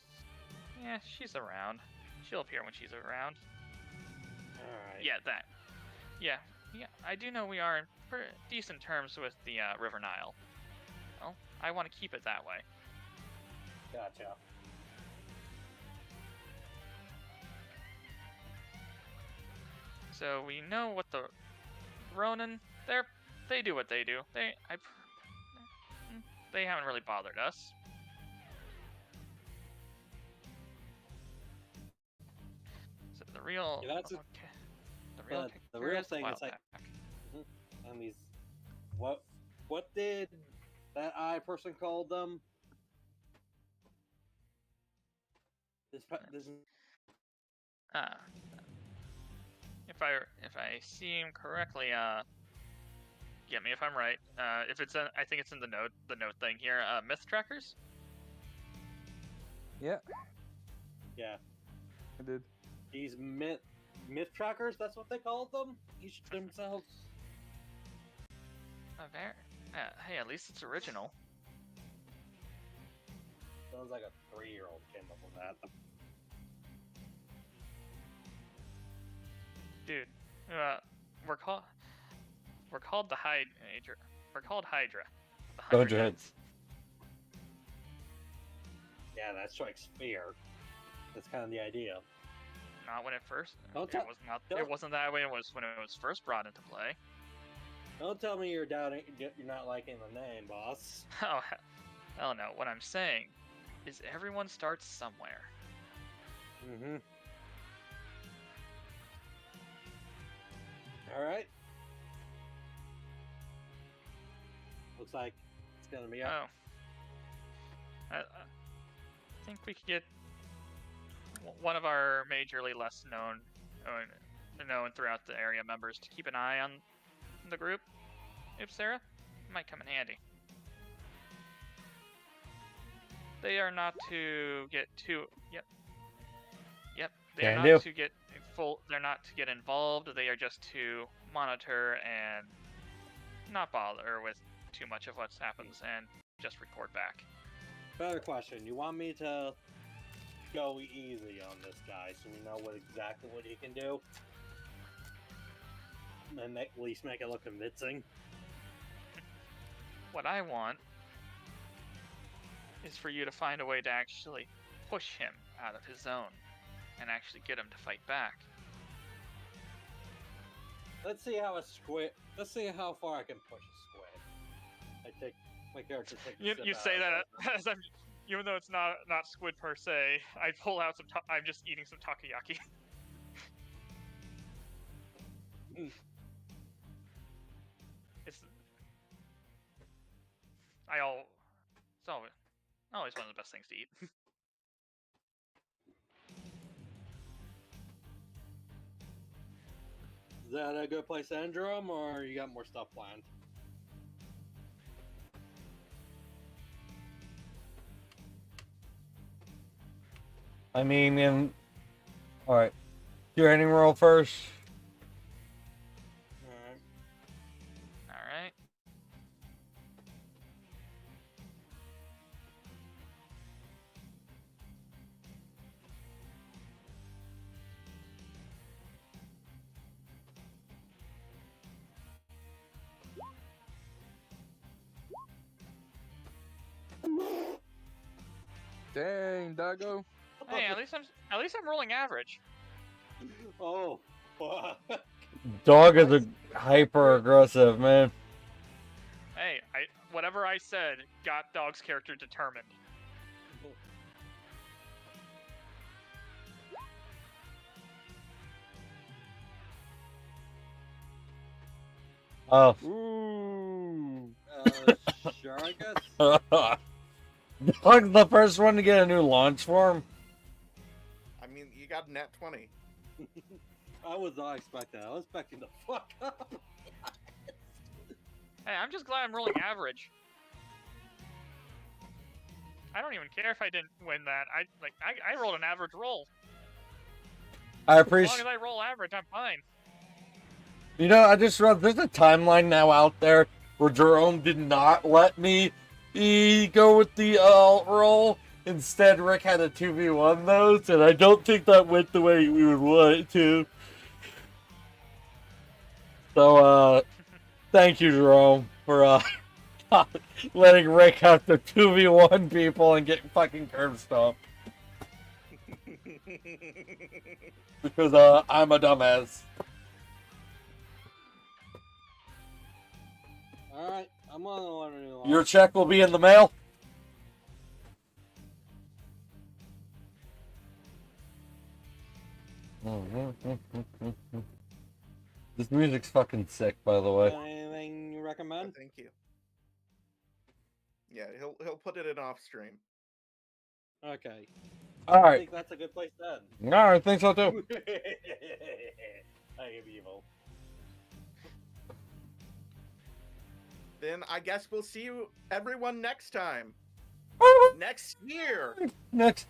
Yeah, she's around. She'll appear when she's around. Alright. Yeah, that. Yeah, I do know we are in decent terms with the River Nile. Well, I want to keep it that way. Gotcha. So we know what the Ronin, they do what they do. They haven't really bothered us. So the real, Yeah, that's the real thing is like, and these, what did that eye person call them? This if I see him correctly, get me if I'm right. If it's I think it's in the note thing here. Myth trackers. Yeah, yeah, I did. these myth trackers. That's what they called them. Each themselves. Hey, at least it's original. Sounds like a 3-year-old came up with that. Dude, we're called the Hydra. We're called Hydra. The Hydra heads. Yeah, that strikes fear. That's kind of the idea. Not when it first. Don't It was not. It wasn't that way. It was when it was first brought into play. Don't tell me you're doubting. You're not liking the name, boss. Oh, hell no. What I'm saying is everyone starts somewhere. Mm-hmm. All right. Looks like it's gonna be up. Oh. I think we could get one of our majorly less known throughout the area members to keep an eye on the group. Oops, Sarah, might come in handy. They are not to get too. Yep. They are not to get full. They're not to get involved. They are just to monitor and not bother with too much of what happens and just report back. Better question. You want me to go easy on this guy so we know exactly what he can do? And at least make it look convincing? What I want is for you to find a way to actually push him out of his zone and actually get him to fight back. Let's see how far I can push a squid. I take my character takes. You say that as I'm, even though it's not squid per se. I pull out some. I'm just eating some takoyaki. It's always one of the best things to eat. Is that a good place to end him, or you got more stuff planned? I mean, alright. Your ending roll first. Alright. Alright. Dang, doggo. Hey, at least I'm rolling average. Oh, fuck. Dog is a hyper aggressive, man. Hey, whatever I said got Dog's character determined. Oh. Ooh. Sure, I guess. Dog's the first one to get a new launch form. I mean, you got nat 20. I was not expecting that. I was expecting to fuck up. Hey, I'm just glad I'm rolling average. I don't even care if I didn't win that. I rolled an average roll. I As long appreciate. as I roll average, I'm fine. You know, I just read there's a timeline now out there where Jerome did not let me go with the roll. Instead, Rick had a 2v1 those, and I don't think that went the way we would want it to. So, thank you, Jerome, for letting Rick have to 2v1 people and get fucking curb stomped. Because I'm a dumbass. Alright, I'm on the learning line. Your check will be in the mail. This music's fucking sick, by the way. Anything you recommend? Thank you. Yeah, he'll put it in off stream. Okay. I Alright. think that's a good place to end. Alright, I think so too. I am evil. Then I guess we'll see you everyone next time. Next year. Next